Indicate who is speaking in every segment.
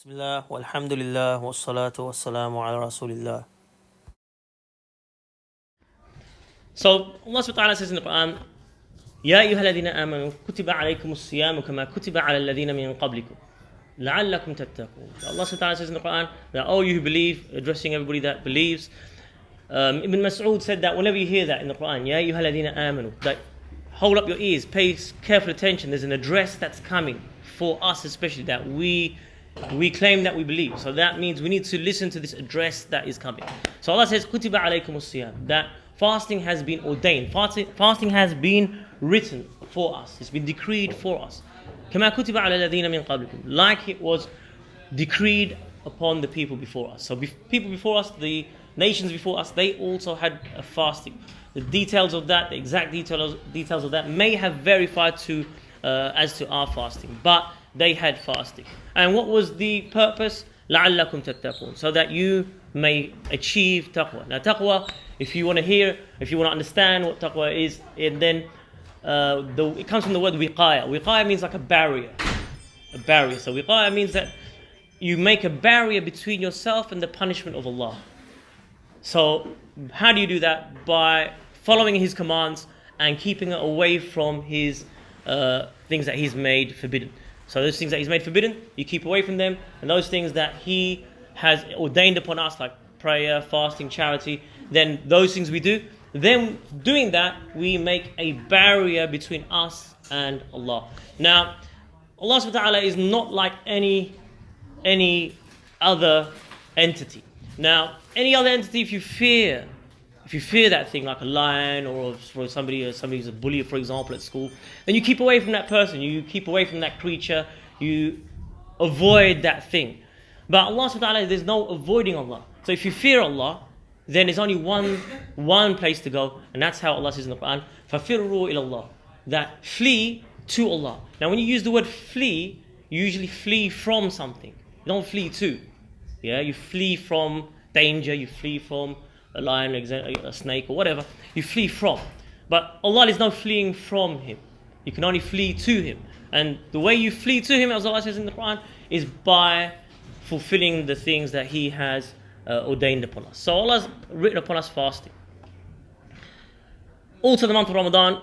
Speaker 1: Bismillah, walhamdulillah, wassalatu wassalamu ala rasulillah. So Allah subhanahu wa ta'ala says in the Quran, Ya ayyuha alladhina amanu kutiba alaykum as-siyamu kama kutiba ala alladhina min qablikum la'allakum tattaqun. Allah subhanahu wa ta'ala says in the Quran that, oh, you who believe, addressing everybody that believes. Ibn Mas'ud said that whenever you hear that in the Quran, Ya ayyuha alladhina amanu, that hold up your ears, pay careful attention. There's an address that's coming for us, especially that we claim that we believe. So that means we need to listen to this address that is coming. So Allah says, Kutiba alaykum as-siyam, that fasting has been ordained. Fasting has been written for us. It's been decreed for us. Kama kutiba ala alladhina min qablikum, like it was decreed upon the people before us. So people before us, the nations before us, they also had a fasting. The details of that, the exact details of that may have verified as to our fasting, but they had fasting. And what was the purpose? لَعَلَّكُمْ تَتَّقُونَ, so that you may achieve taqwa. Now taqwa, if you want to understand what taqwa is, then it comes from the word wiqaya. Wiqaya means like a barrier. So wiqaya means that you make a barrier between yourself and the punishment of Allah. So how do you do that? By following His commands and keeping away from His things that He's made forbidden. So those things that He's made forbidden, you keep away from them, and those things that He has ordained upon us, like prayer, fasting, charity, then those things we do. Then doing that, we make a barrier between us and Allah. Now, Allah subhanahu wa ta'ala is not like any other entity. Now, any other entity, if you fear that thing, like a lion or for somebody who's a bully, for example, at school, then you keep away from that person, you keep away from that creature, you avoid that thing. But Allah subhanahu wa ta'ala, there's no avoiding Allah. So if you fear Allah, then there's only one place to go, and that's how Allah says in the Quran, فَفِرُّوا إِلَى اللَّهِ, that flee to Allah. Now when you use the word flee, you usually flee from something. You don't flee to. Yeah, you flee from danger, you flee from a lion, a snake, or whatever, you flee from. But Allah is no fleeing from Him. You can only flee to Him. And the way you flee to Him, as Allah says in the Quran, is by fulfilling the things that He has ordained upon us. So Allah has written upon us fasting. Also the month of Ramadan,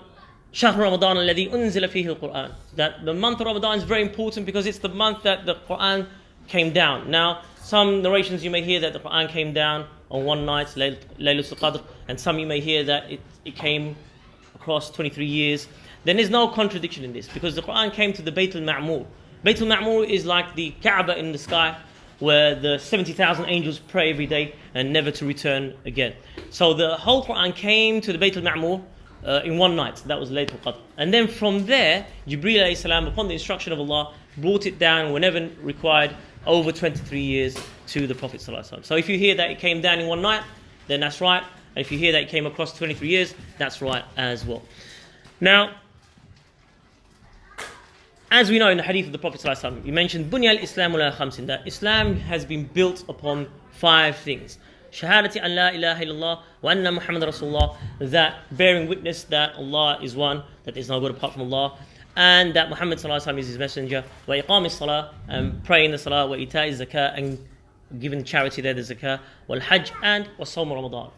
Speaker 1: شهر رمضان الذي أنزل فيه القرآن, that the month of Ramadan is very important because it's the month that the Quran came down. Now, some narrations you may hear that the Quran came down on one night, Laylatul Qadr, and some you may hear that it came across 23 years. Then there's no contradiction in this, because the Quran came to the Bayt al-Ma'mur. Bayt al-Ma'mur is like the Kaaba in the sky, where the 70,000 angels pray every day and never to return again. So the whole Quran came to the Bayt al-Ma'mur in one night. That was Laylatul Qadr. And then from there, Jibreel alayhi salam, upon the instruction of Allah, brought it down whenever required, over 23 years to the Prophet ﷺ. So if you hear that it came down in one night, then that's right. And if you hear that it came across 23 years, that's right as well. Now, as we know in the hadith of the Prophet ﷺ, he mentioned Bunya al-Islam ala khamsin, that Islam has been built upon 5 things. Shahadati an la ilaha illallah wa anna Muhammad Rasulullah, that bearing witness that Allah is one, that there is no God apart from Allah, and that Muhammad ﷺ is His messenger, wa iqam salah, and praying the salah, wa ita'i zakah, and giving charity there, the zakah, wal hajj, and wa sawm Ramadan.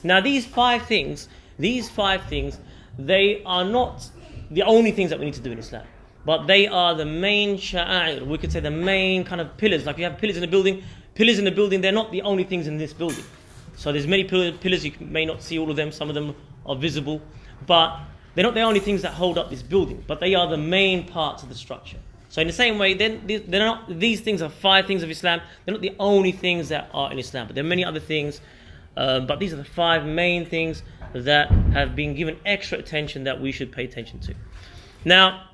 Speaker 1: Now these five things, they are not the only things that we need to do in Islam, but they are the main sha'air, we could say the main kind of pillars. Like you have pillars in the building, they're not the only things in this building. So there's many pillars, you may not see all of them, some of them are visible, but they're not the only things that hold up this building, but they are the main parts of the structure. So in the same way, these things are 5 things of Islam. They're not the only things that are in Islam, but there are many other things. But these are the 5 main things that have been given extra attention that we should pay attention to. Now,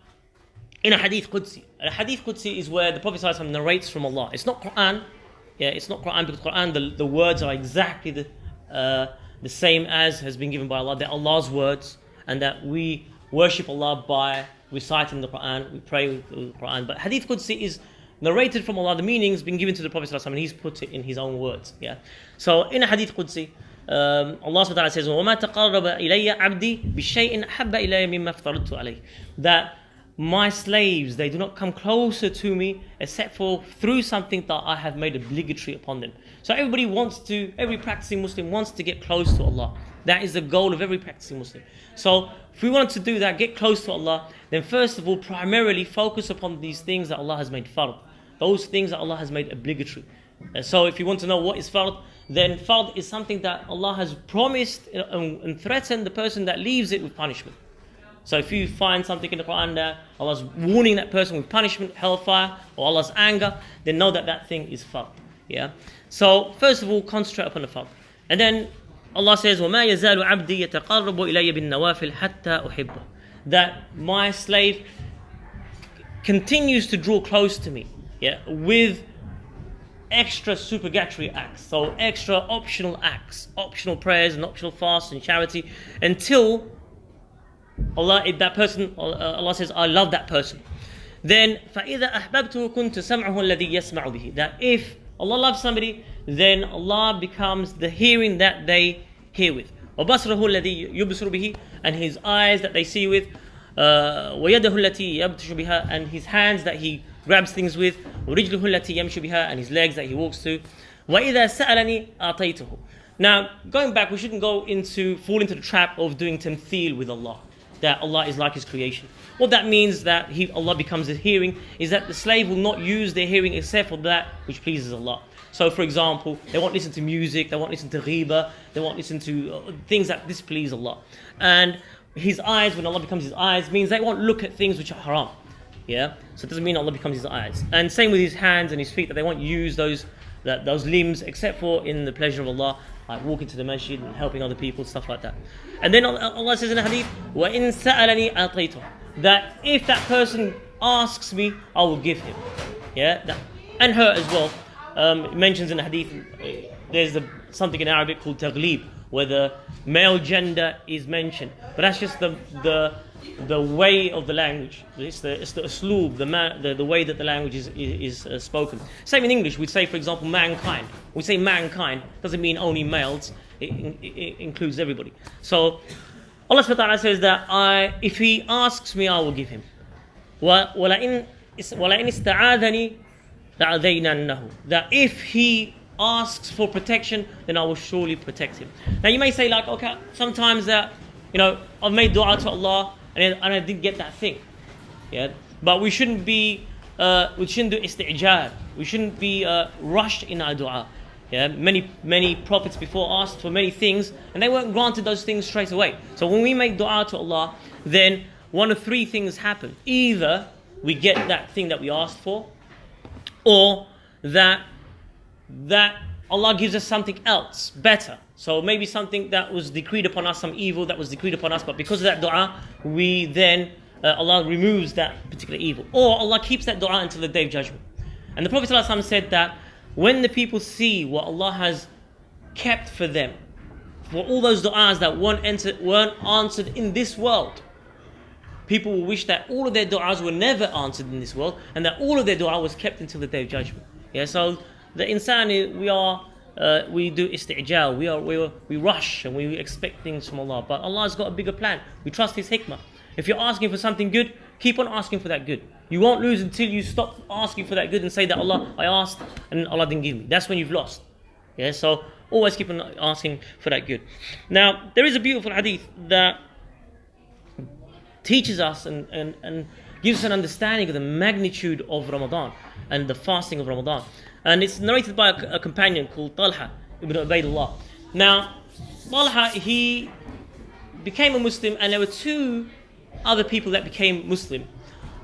Speaker 1: in a hadith Qudsi is where the Prophet ﷺ narrates from Allah. It's not Quran. Yeah, it's not Quran, because Quran, the words are exactly the same as has been given by Allah. They're Allah's words, and that we worship Allah by reciting the Quran, we pray with the Quran. But Hadith Qudsi is narrated from Allah, the meaning's been given to the Prophet ﷺ, and he's put it in his own words. Yeah. So in a Hadith Qudsi, Allah subhanahu wa ta'ala says, وَمَا تَقَرَّبَ إِلَيَّ عَبْدِي بِشَيْءٍ أَحَبَّ إِلَيَّ مِمَّا افْتَرَضْتُ عَلَيْهِ, that my slaves, they do not come closer to me except for through something that I have made obligatory upon them. So every practicing Muslim wants to get close to Allah. That is the goal of every practicing Muslim. So if we want to do that, get close to Allah, then first of all, primarily focus upon these things that Allah has made fard. Those things that Allah has made obligatory. So if you want to know what is fard, then fard is something that Allah has promised and threatened the person that leaves it with punishment. So if you find something in the Quran that Allah's warning that person with punishment, hellfire, or Allah's anger, then know that that thing is fard. Yeah. So first of all, concentrate upon the fard. And then Allah says, وَمَا يَزَالُ عَبْدِي يَتَقَرَّبُ إِلَيَّ بِالنَّوَافِلِ حَتَّى أُحِبَّهُ. That my slave continues to draw close to me, yeah, with extra supererogatory acts, so extra optional acts, optional prayers and optional fasts and charity, until Allah says, I love that person. Then فَإِذَا أَحْبَبْتُهُ كُنْتُ سَمْعُهُ الَّذِي يَسْمَعُ بِهِ. That if Allah loves somebody, then Allah becomes the hearing that they hear with. وَبَصْرَهُ الَّذِي يُبْصِرُ بِهِ. And his eyes that they see with. وَيَدَهُ الَّتِي يَبْطِشُ بِهَا. And his hands that he grabs things with. وَرِجْلُهُ الَّتِي يَمْشُ بِهَا. And his legs that he walks to. وَإِذَا سَأَلَنِي أَعْطَيْتُهُ. Now, going back, we shouldn't fall into the trap of doing tamthil with Allah, that Allah is like His creation. What that means that Allah becomes His hearing is that the slave will not use their hearing except for that which pleases Allah. So, for example, they won't listen to music, they won't listen to ghiba, they won't listen to things that displease Allah. And His eyes, when Allah becomes His eyes, means they won't look at things which are haram. Yeah, so it doesn't mean Allah becomes His eyes. And same with His hands and His feet, that they won't use those limbs except for in the pleasure of Allah, like walking to the masjid and helping other people, stuff like that. And then Allah says in the hadith, وَإِن سَأَلَنِي أَعْطَيْتُهُ. That if that person asks me, I will give him. Yeah, and her as well. It mentions in the hadith, there's something in Arabic called taghlib, where the male gender is mentioned. But that's just the way of the language. It's the usloob, the way that the language is spoken. Same in English. We'd say, for example, mankind. We say mankind doesn't mean only males. It includes everybody. So Allah subhanahu wa ta'ala says that if he asks me, I will give him. وَلَئِنْ اسْتَعَاذَنِي لَأَذَيْنَنَّهُ. That if he asks for protection, then I will surely protect him. Now you may say, like, okay, sometimes that, I've made dua to Allah and I didn't get that thing. Yeah, but we shouldn't do isti'jal. We shouldn't be rushed in our dua. Yeah, many prophets before asked for many things and they weren't granted those things straight away. So when we make dua to Allah, then one of three things happen. Either we get that thing that we asked for, or that Allah gives us something else better. So maybe something that was decreed upon us, some evil that was decreed upon us, but because of that dua, we then Allah removes that particular evil. Or Allah keeps that dua until the day of judgment. And the Prophet ﷺ said that when the people see what Allah has kept for them, for all those du'as that weren't answered in this world, people will wish that all of their du'as were never answered in this world, and that all of their du'a was kept until the day of judgment. Yeah, so the insan, we do isti'jal, we rush and we expect things from Allah, but Allah's got a bigger plan. We trust His hikmah. If you're asking for something good, keep on asking for that good. You won't lose until you stop asking for that good and say that Allah, I asked and Allah didn't give me. That's when you've lost. Yeah, so always keep on asking for that good. Now, there is a beautiful hadith that teaches us and gives us an understanding of the magnitude of Ramadan and the fasting of Ramadan. And it's narrated by a companion called Talha ibn Ubaydullah. Now, Talha, he became a Muslim, and there were two other people that became Muslim.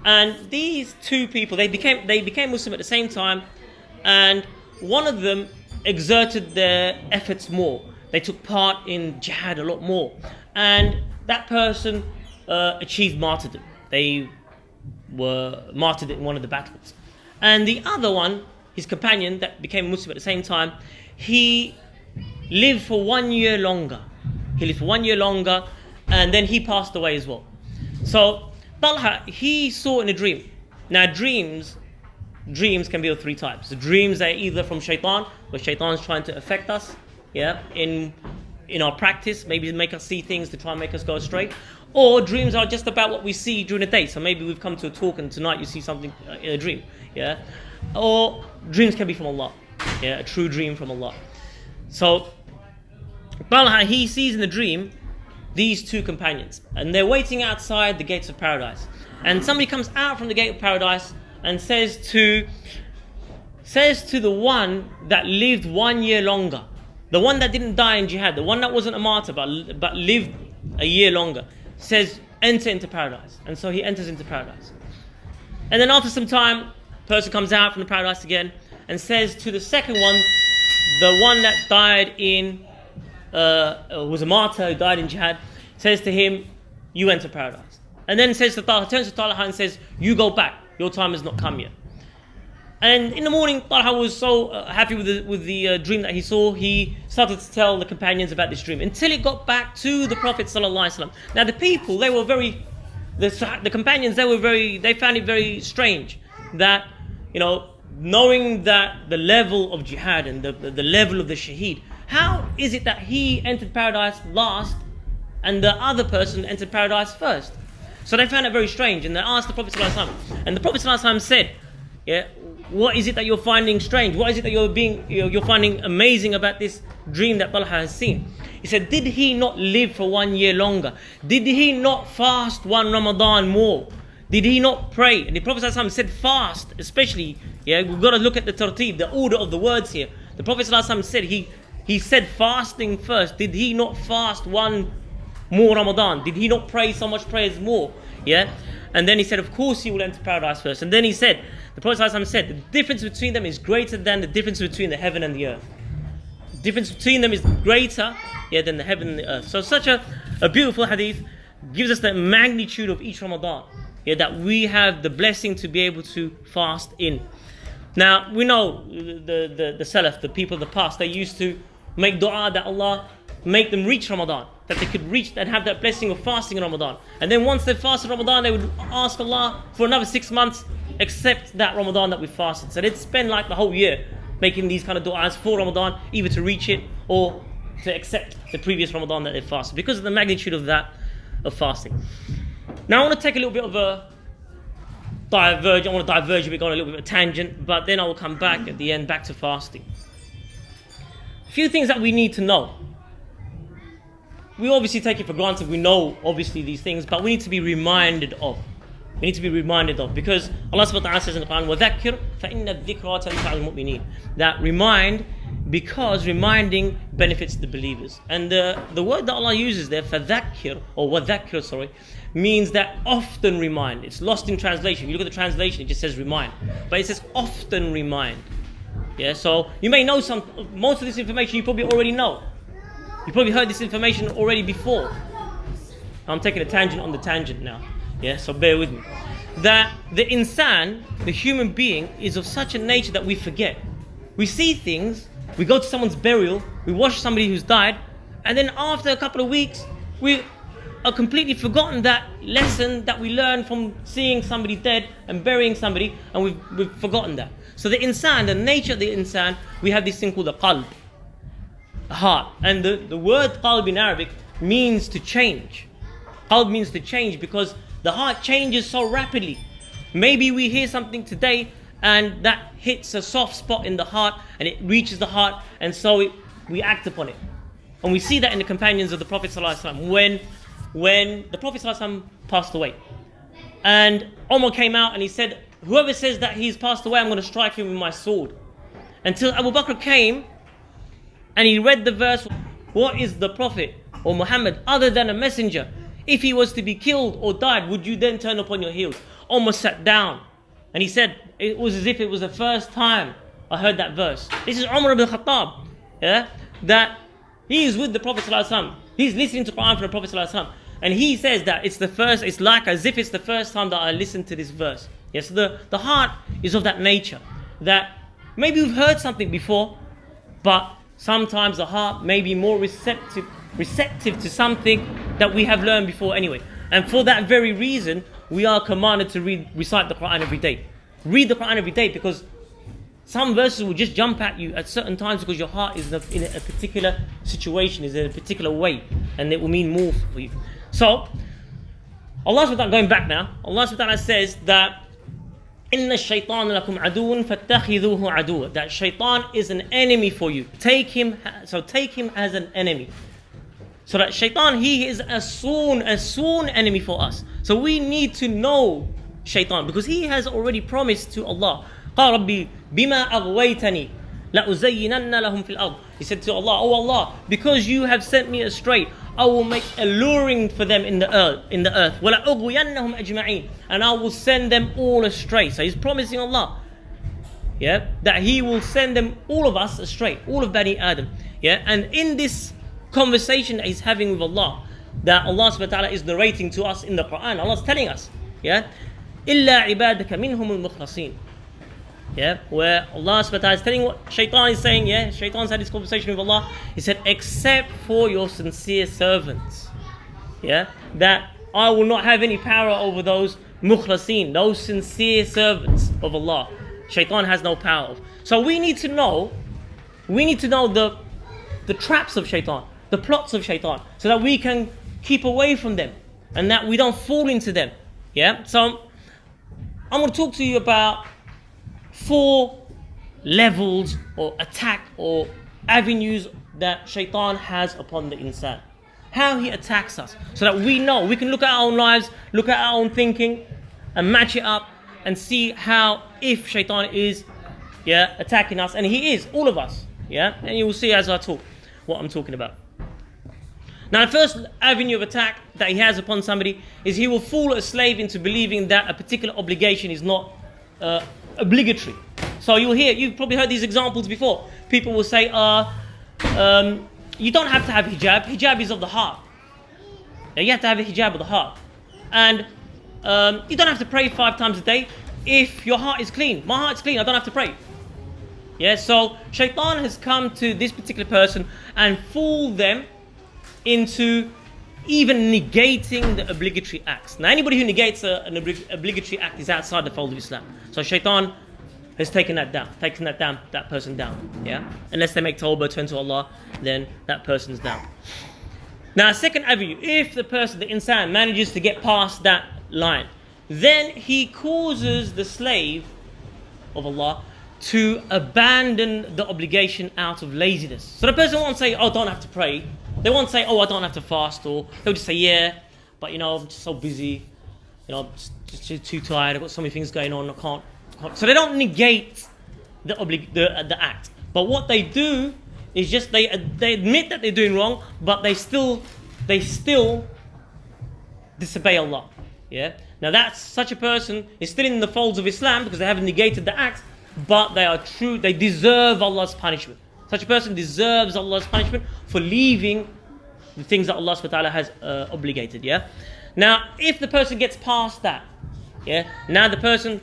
Speaker 1: And these two people, they became Muslim at the same time, and one of them exerted their efforts more. They took part in jihad a lot more. And that person achieved martyrdom. They were martyred in one of the battles. And the other one, his companion that became Muslim at the same time, he lived for 1 year longer. He lived for 1 year longer, and then he passed away as well. So Talha, he saw in a dream. Now dreams can be of three types. The dreams are either from shaitan, where shaitan is trying to affect us, yeah, in our practice, maybe to make us see things to try and make us go astray. Or dreams are just about what we see during the day. So maybe we've come to a talk and tonight you see something in a dream. Yeah. Or dreams can be from Allah. Yeah, a true dream from Allah. So Talha, he sees in the dream these two companions, and they're waiting outside the gates of paradise. And somebody comes out from the gate of paradise and says to the one that lived 1 year longer, the one that didn't die in jihad, the one that wasn't a martyr but lived a year longer, says, enter into paradise. And so he enters into paradise. And then after some time, person comes out from the paradise again and says to the second one, the one that died in was a martyr who died in jihad, says to him, you enter paradise. And then says to Talha, turns to Talha and says, you go back, your time has not come yet. And in the morning, Talha was so happy with the dream that he saw, he started to tell the companions about this dream until it got back to the Prophet ﷺ. Now the people, they were the companions, they found it very strange that, knowing that the level of jihad and the level of the shaheed, how is it that he entered paradise last and the other person entered paradise first? So they found it very strange, and they asked the Prophet ﷺ. And the Prophet ﷺ said, what is it that you're finding strange? What is it that you're finding amazing about this dream that Talha has seen? He said, did he not live for 1 year longer? Did he not fast 1 Ramadan more? Did he not pray? And the Prophet ﷺ said fast, especially, we've got to look at the tartib, the order of the words here. The Prophet ﷺ said, he said fasting first. Did he not fast 1 more Ramadan? Did he not pray so much prayers more? And then he said, of course he will enter paradise first. And then he said, the Prophet ﷺ said, the difference between them is greater than the difference between the heaven and the earth. The difference between them is greater than the heaven and the earth. So such a beautiful hadith gives us the magnitude of each Ramadan. That we have the blessing to be able to fast in. Now, we know the Salaf, the people of the past, they used to make dua that Allah make them reach Ramadan, that they could reach and have that blessing of fasting in Ramadan. And then once they fasted Ramadan, they would ask Allah for another 6 months, except that Ramadan that we fasted. So they'd spend like the whole year making these kind of du'as for Ramadan, either to reach it or to accept the previous Ramadan that they fasted, because of the magnitude of that, of fasting. Now I want to take a little bit of a diverge, I want to diverge a bit, go on a little bit of a tangent, but then I will come back at the end, back to fasting. A few things that we need to know. We obviously take it for granted, we know obviously these things, but we need to be reminded of. We need to be reminded of, because Allah subhanahu wa ta'ala says in the Quran, وَذَكِّرْ فَإِنَّ الذِّكْرَى تَنْفَعُ الْمُؤْمِنِينَ. That remind, because reminding benefits the believers. And the word that Allah uses there, فَذَكِّرْ, or وَذَكِّرْ, sorry, means that often remind. It's lost in translation. If you look at the translation, it just says remind. But it says often remind. So you may know most of this information you probably already know. You probably heard this information already before. I'm taking a tangent on the tangent now. So bear with me. That the insan, the human being, is of such a nature that we forget. We see things, we go to someone's burial, we watch somebody who's died, and then after a couple of weeks, we are completely forgotten that lesson that we learned from seeing somebody dead and burying somebody, and we've forgotten that. So the insan, the nature of the insan, we have this thing called the qalb, the heart. And the word qalb in Arabic means to change. Qalb means to change because the heart changes so rapidly. Maybe we hear something today and that hits a soft spot in the heart and it reaches the heart, and so we act upon it. And we see that in the companions of the Prophet ﷺ when the Prophet ﷺ passed away. And Umar came out and he said, whoever says that he's passed away, I'm going to strike him with my sword. Until Abu Bakr came and he read the verse, what is the Prophet or Muhammad other than a messenger? If he was to be killed or died, would you then turn upon your heels? Umar sat down and he said, it was as if it was the first time I heard that verse. This is Umar ibn Khattab, that he is with the Prophet ﷺ. He's listening to Quran from the Prophet ﷺ. And he says that it's like as if it's the first time that I listened to this verse. So the heart is of that nature, that maybe we've heard something before, but sometimes the heart may be more receptive to something that we have learned before anyway. And for that very reason, we are commanded to recite the Quran every day. Read the Quran every day, because some verses will just jump at you at certain times because your heart is in a particular situation, is in a particular way, and it will mean more for you. So, Allah subhanahu wa ta'ala, going back now, Allah subhanahu wa ta'ala says that Inna shaytan lakum aduun fattakhidhuhu aduwa. That shaitan is an enemy for you. Take him as an enemy. So that shaitan, he is a sworn enemy for us. So we need to know shaitan because he has already promised to Allah. قَالَ رَبِّي بِمَا أَغْوَيْتَنِي لَأُزَيِّنَنَّ لَهُمْ فِي الْأَرْضِ. He said to Allah, oh Allah, because you have sent me astray, I will make alluring for them in the earth. وَلَأُغْوِيَنَّهُمْ أَجْمَعِينَ. And I will send them all astray. So he's promising Allah, yeah, that he will send them, all of us, astray, all of Bani Adam. Yeah, and in this conversation that he's having with Allah, that Allah subhanahu wa ta'ala is narrating to us in the Quran, Allah's telling us, yeah, إِلَّا عِبَادَكَ مِنْهُمُ الْمُخْلَصِينَ. Yeah, where Allah subhanahu wa ta'ala is telling what Shaitan is saying, yeah, Shaitan's had this conversation with Allah. He said, except for your sincere servants, yeah, that I will not have any power over those mukhlasin, those sincere servants of Allah. Shaitan has no power of. So we need to know the traps of Shaitan, the plots of Shaitan, so that we can keep away from them and that we don't fall into them. Yeah, so I'm going to talk to you about 4 levels or attack or avenues that Shaitan has upon the insan. How he attacks us, so that we know, we can look at our own lives, look at our own thinking and match it up and see how, if Shaitan is, yeah, attacking us, and he is, all of us, yeah, and you will see as I talk what I'm talking about. Now the first avenue of attack that he has upon somebody is he will fool a slave into believing that a particular obligation is not obligatory. So you've probably heard these examples before. People will say, you don't have to have hijab. Hijab is of the heart. You have to have a hijab of the heart. And you don't have to pray 5 times a day if your heart is clean. My heart is clean, I don't have to pray. Yeah, so Shaitan has come to this particular person and fooled them into even negating the obligatory acts. Now anybody who negates an obligatory act is outside the fold of Islam. So Shaitan has taken that person down. Yeah, unless they make tawbah, turn to Allah, then that person's down. Now second avenue, if the person, the insan, manages to get past that line, then he causes the slave of Allah to abandon the obligation out of laziness. So the person won't say, oh, don't have to pray. They won't say, oh, I don't have to fast, or they'll just say, yeah, but I'm just so busy, I'm just too tired, I've got so many things going on, I can't. So they don't negate the act. But what they do is just they admit that they're doing wrong, but they still disobey Allah. Yeah. Now such a person is still in the folds of Islam because they haven't negated the act, but they deserve Allah's punishment. Such a person deserves Allah's punishment for leaving the things that Allah subhanahu wa ta'ala has obligated. Yeah. Now, if the person gets past that, yeah, now the person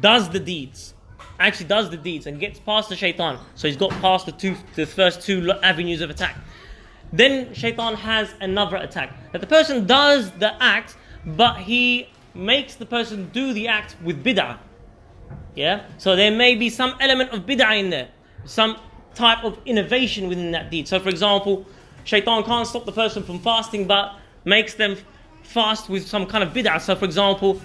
Speaker 1: does the deeds and gets past the Shaitan. So he's got past the first 2 avenues of attack. Then Shaitan has another attack. That the person does the act, but he makes the person do the act with bid'ah. Yeah. So there may be some element of bid'ah in there, some type of innovation within that deed. So for example, Shaitan can't stop the person from fasting, but makes them fast with some kind of bid'ah. So for example,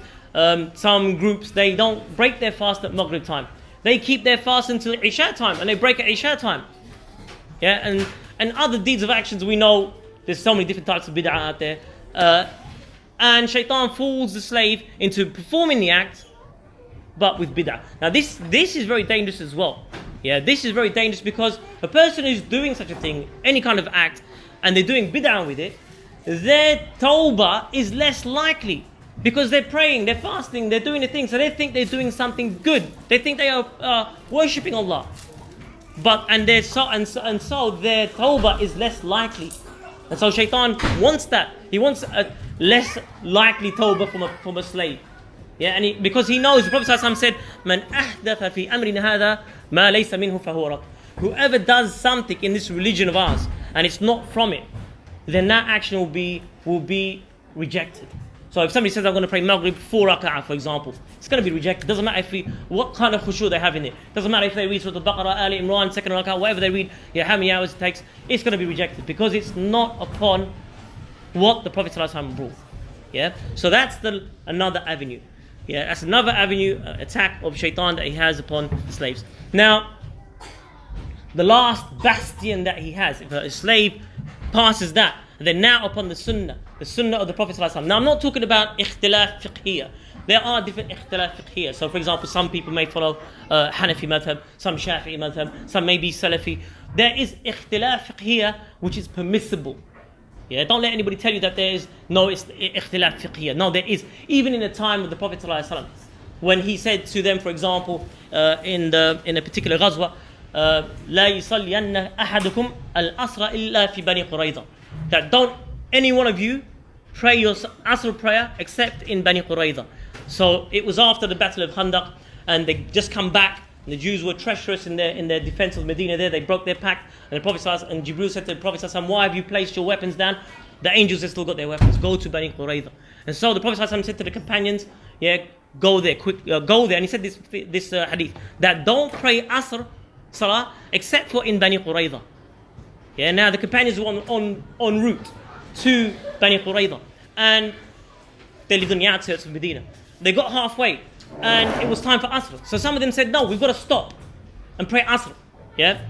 Speaker 1: some groups, they don't break their fast at Maghrib time. They keep their fast until Isha time, and they break at Isha time. Yeah, and other deeds of actions, we know there's so many different types of bid'ah out there. And Shaitan fools the slave into performing the act, but with bid'ah. Now this is very dangerous as well. Yeah, this is very dangerous because a person who's doing such a thing, any kind of act, and they're doing bid'ah with it, their tawbah is less likely because they're praying, they're fasting, they're doing the thing, so they think they're doing something good. They think they are worshipping Allah, and their tawbah is less likely. And so Shaitan wants that. He wants a less likely tawbah from a slave. Yeah, because he knows, the Prophet ﷺ said, "Man ahdatha fi amrina hadha ma laysa minhu fahuwa rad." Whoever does something in this religion of ours and it's not from it, then that action will be rejected. So if somebody says, I'm going to pray Maghrib 4 rak'ah, for example, it's going to be rejected. Doesn't matter what kind of khushu they have in it. Doesn't matter if they read Surah Al-Baqarah, Ali Imran, second rak'ah, whatever they read, how many hours it takes, it's going to be rejected because it's not upon what the Prophet ﷺ brought. Yeah, so that's another avenue. Yeah, that's another avenue, attack of shaitan that he has upon the slaves. Now, the last bastion that he has, if a slave passes that, then now upon the sunnah of the Prophet ﷺ. Now, I'm not talking about ikhtilaf fiqhiyya. There are different ikhtilaf fiqhiyya. So, for example, some people may follow Hanafi madhab, some Shafi'i madhab, some may be Salafi. There is ikhtilaf fiqhiyya which is permissible. Yeah, don't let anybody tell you that there is no ikhtilaf fiqhiyya. No, there is. Even in the time of the Prophet ﷺ, when he said to them, for example, in a particular ghazwa, لا يصلين أحدكم الأسرى إلا في بني قريظة. That don't any one of you pray your Asr prayer except in Bani Qurayza. So it was after the Battle of Khandaq, and they just come back. And the Jews were treacherous in their defense of Medina. There, they broke their pact, and the Prophet and Jibril said to the Prophet, "Why have you placed your weapons down?" The angels have still got their weapons. Go to Bani Qurayza. And so the Prophet said to the companions, "Yeah, go there, quick, go there." And he said this hadith that don't pray Asr Salah except for in Bani Qurayza. Yeah, now the companions were en route to Bani Qurayza, and they lived on the outskirts of Medina. They got halfway, and it was time for Asr. So some of them said, "No, we've got to stop and pray Asr." Yeah,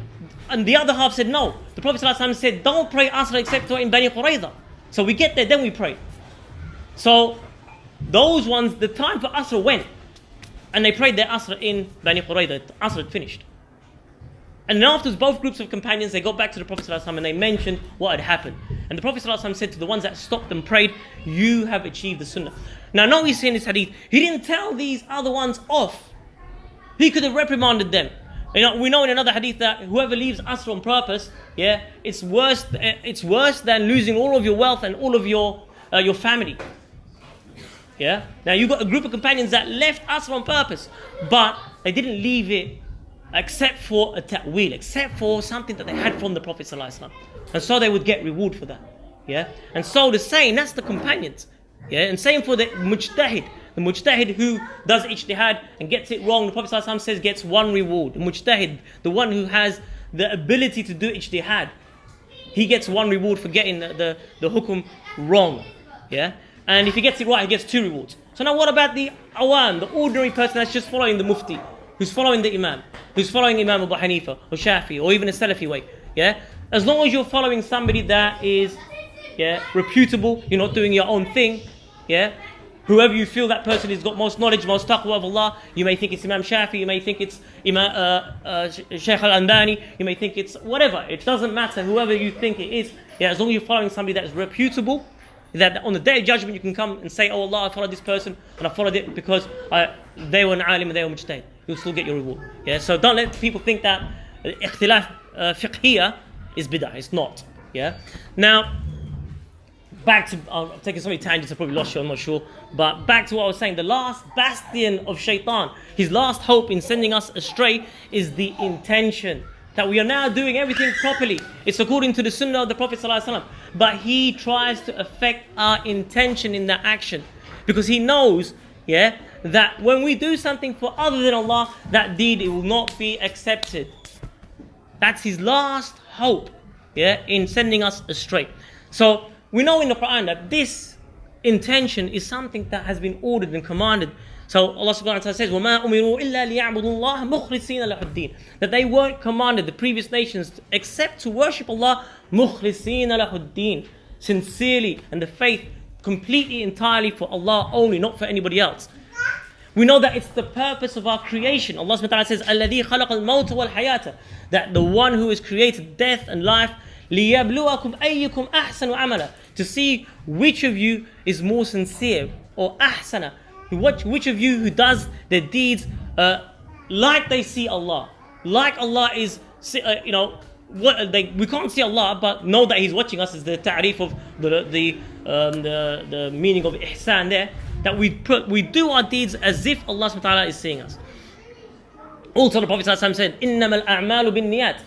Speaker 1: and the other half said, "No." The Prophet ﷺ said, "Don't pray Asr except for in Bani Qurayza." So we get there, then we pray. So those ones, the time for Asr went, and they prayed their Asr in Bani Qurayza. Asr had finished. And then afterwards, both groups of companions, they got back to the Prophet ﷺ and they mentioned what had happened. And the Prophet ﷺ said to the ones that stopped and prayed, "You have achieved the sunnah." Now, notice in this hadith, he didn't tell these other ones off. He could have reprimanded them. You know, we know in another hadith that whoever leaves Asr on purpose, yeah, it's worse than losing all of your wealth and all of your family. Yeah. Now you got a group of companions that left Asr on purpose, but they didn't leave it except for a ta'wil, except for something that they had from the Prophet ﷺ. And so they would get reward for that. Yeah? And so the same, that's the companions. Yeah? And same for the mujtahid. The mujtahid who does ijtihad and gets it wrong, the Prophet ﷺ says gets one reward. The mujtahid, the one who has the ability to do ijtihad, he gets one reward for getting the hukum wrong. Yeah? And if he gets it right, he gets two rewards. So now what about the awam, the ordinary person that's just following the mufti, who's following the imam, who's following Imam Abu Hanifa or Shafi or even a Salafi way? Yeah? As long as you're following somebody that is reputable, you're not doing your own thing, yeah? Whoever you feel that person has got most knowledge, most taqwa of Allah, you may think it's Imam Shafi, you may think it's Shaykh al-Andani, you may think it's whatever. It doesn't matter, whoever you think it is, yeah, as long as you're following somebody that is reputable, that on the day of judgment you can come and say, "Oh Allah, I followed this person and I followed it because they were an alim and they were mujtahid." You'll still get your reward. Yeah, so don't let people think that ikhtilaf fiqhiyya is bid'ah. It's not. Yeah. Now, back to I'm taking so many tangents. I probably lost you. I'm not sure, but back to what I was saying. The last bastion of shaitan, his last hope in sending us astray, is the intention. That we are now doing everything properly. It's according to the sunnah of the Prophet ﷺ. But he tries to affect our intention in that action. Because he knows, yeah, that when we do something for other than Allah, that deed, it will not be accepted. That's his last hope, yeah, in sending us astray. So we know in the Quran that this intention is something that has been ordered and commanded. So Allah subhanahu wa ta'ala says, وَمَا أُمِرُوا إِلَّا لِيَعْبُدُوا اللَّهَ مُخْلِصِينَ لَهُ الدِّينَ. That they weren't commanded, the previous nations, except to worship Allah مُخْلِصِينَ لَهُ الدِّينَ, sincerely, and the faith completely, entirely for Allah only, not for anybody else. We know that it's the purpose of our creation. Allah subhanahu wa ta'ala says, الَّذِي خَلَقَ الْمَوْتَ وَالْحَيَاةَ, that the one who has created death and life, لِيَبْلُوَكُمْ أَيُّكُمْ أَحْسَنُ عَمَلًا, to see which of you is more sincere, or أحسن, which of you who does their deeds like they see Allah, like Allah is, we can't see Allah, but know that He's watching us is the ta'rif of the meaning of ihsan there. That we do our deeds as if Allah subhanahu wa ta'ala is seeing us. Also the Prophet said, إِنَّمَا الْأَعْمَالُ بِالنِّيَّاتِ,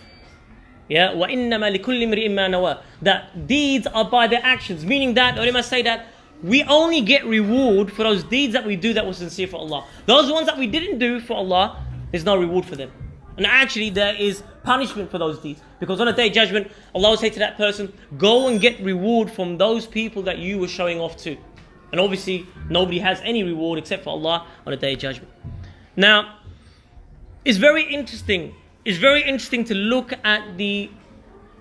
Speaker 1: yeah, وَإِنَّمَا لِكُلِّ امْرِئٍ مَّا نَوَىٰ, that deeds are by their actions, meaning that the ulama say that we only get reward for those deeds that we do that were sincere for Allah. Those ones that we didn't do for Allah, there's no reward for them. And actually there is punishment for those deeds. Because on the day of judgment, Allah will say to that person, "Go and get reward from those people that you were showing off to." And obviously, nobody has any reward except for Allah on the Day of Judgment. Now, it's very interesting. It's very interesting to look at the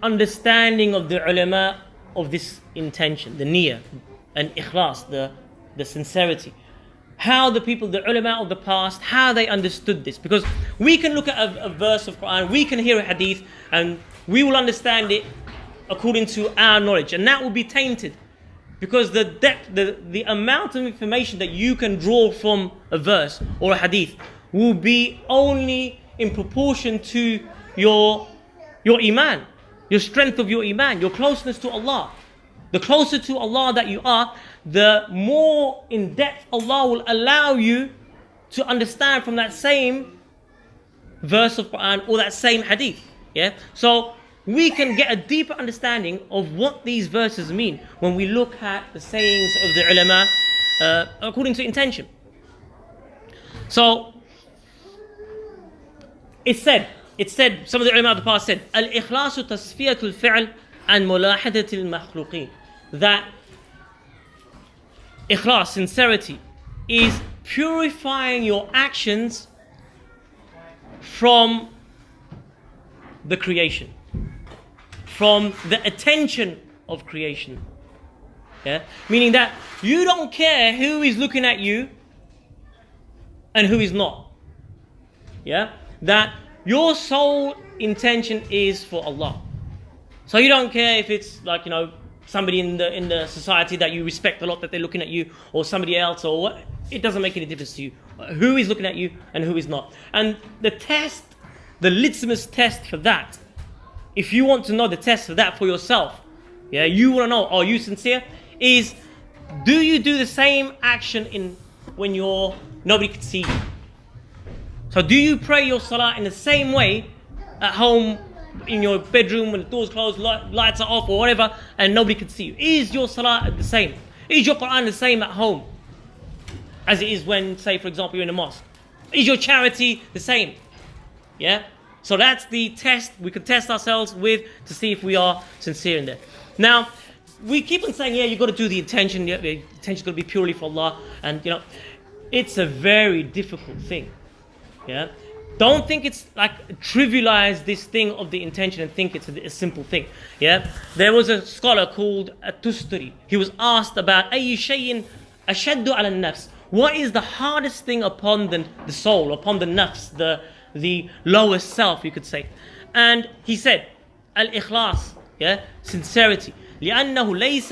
Speaker 1: understanding of the ulama of this intention, the niyyah, and ikhlas, the sincerity. How the people, the ulama of the past, how they understood this. Because we can look at a verse of Quran, we can hear a hadith, and we will understand it according to our knowledge. And that will be tainted. Because the depth, the amount of information that you can draw from a verse or a hadith will be only in proportion to your iman, your strength of your iman, your closeness to Allah. The closer to Allah that you are, the more in depth Allah will allow you to understand from that same verse of Quran or that same hadith. Yeah? So we can get a deeper understanding of what these verses mean when we look at the sayings of the ulama according to intention. So it said, some of the ulama of the past said, Al-ikhlasu tasfiyatul fi'l and mulahadatil makhluqeen. That ikhlas, sincerity, is purifying your actions from the creation, from the attention of creation. Yeah? Meaning that you don't care who is looking at you and who is not. Yeah? That your sole intention is for Allah. So you don't care if it's like, somebody in the society that you respect a lot, that they're looking at you, or somebody else, or what. It doesn't make any difference to you. Who is looking at you and who is not. And the test, the litmus test for that, if you want to know the test for that for yourself, yeah, you want to know, are you sincere? Is, do you do the same action when nobody can see you? So do you pray your salah in the same way at home, in your bedroom, when the door's closed, lights are off or whatever, and nobody can see you? Is your salah the same? Is your Quran the same at home as it is when, say, for example, you're in a mosque? Is your charity the same? Yeah? So that's the test we can test ourselves with to see if we are sincere in there. Now, we keep on saying, you've got to do the intention. The intention's got to be purely for Allah. And, it's a very difficult thing. Yeah? Don't think it's like trivialize this thing of the intention and think it's a simple thing. Yeah, there was a scholar called At-Tustari. He was asked about أي شيء أشد على النفس. What is the hardest thing upon the soul, upon the nafs, the lowest self, you could say? And he said, Al-Ikhlas, yeah, sincerity. لأنه ليس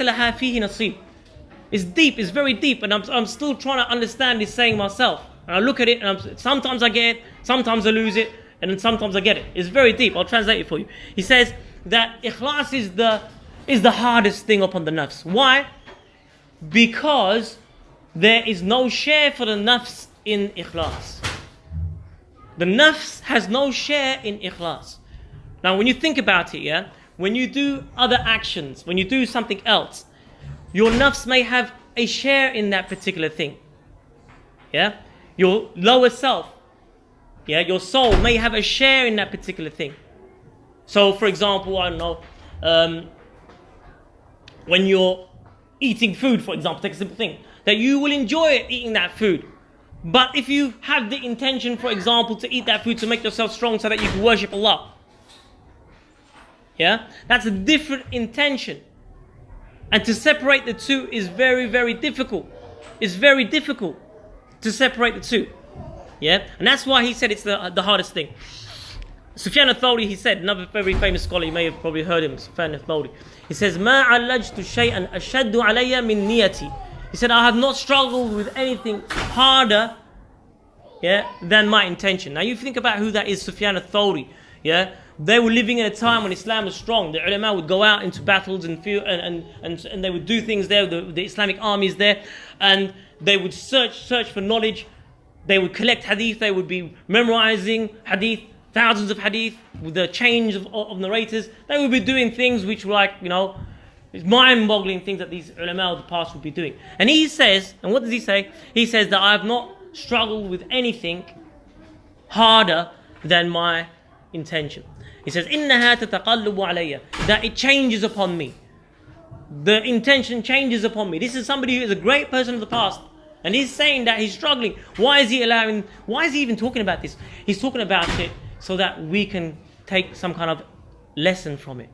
Speaker 1: لها فيه نصيب. It's deep, it's very deep, and I'm still trying to understand this saying myself. And I look at it, and sometimes I get it, sometimes I lose it, and then sometimes I get it. It's very deep. I'll translate it for you. He says that ikhlas is the hardest thing upon the nafs. Why? Because there is no share for the nafs in ikhlas. The nafs has no share in ikhlas. Now, when you think about it, yeah, when you do other actions, when you do something else, your nafs may have a share in that particular thing. Yeah? Your lower self, yeah, your soul may have a share in that particular thing. So, for example, I don't know, when you're eating food, for example, take a simple thing, that you will enjoy eating that food. But if you have the intention, for example, to eat that food to make yourself strong so that you can worship Allah, yeah, that's a different intention. And to separate the two is very, very difficult. It's very difficult to separate the two. Yeah? And that's why he said it's the hardest thing. Sufyan al-Thawri, he said, another very famous scholar, you may have probably heard him, Sufyan al-Thawri. He says, مَا عَلَّجْتُ شَيْئًا أَشَدُّ عَلَيَّ مِن نِيَّتِي. He said, I have not struggled with anything harder, yeah, than my intention. Now you think about who that is, Sufyan al-Thawri. Yeah? They were living in a time when Islam was strong. The ulama would go out into battles and they would do things there, the Islamic armies there, and they would search for knowledge. They would collect hadith, they would be memorizing hadith, thousands of hadith, with the change of narrators. They would be doing things which were like, mind-boggling things that these ulama of the past would be doing. And he says, and what does he say? He says that I have not struggled with anything harder than my intention. He says, إِنَّهَا تَتَقَلُّبُ عَلَيَّ, that it changes upon me. the intention changes upon me. This is somebody who is a great person of the past. And he's saying that he's struggling. Why is he even talking about this? He's talking about it so that we can take some kind of lesson from it.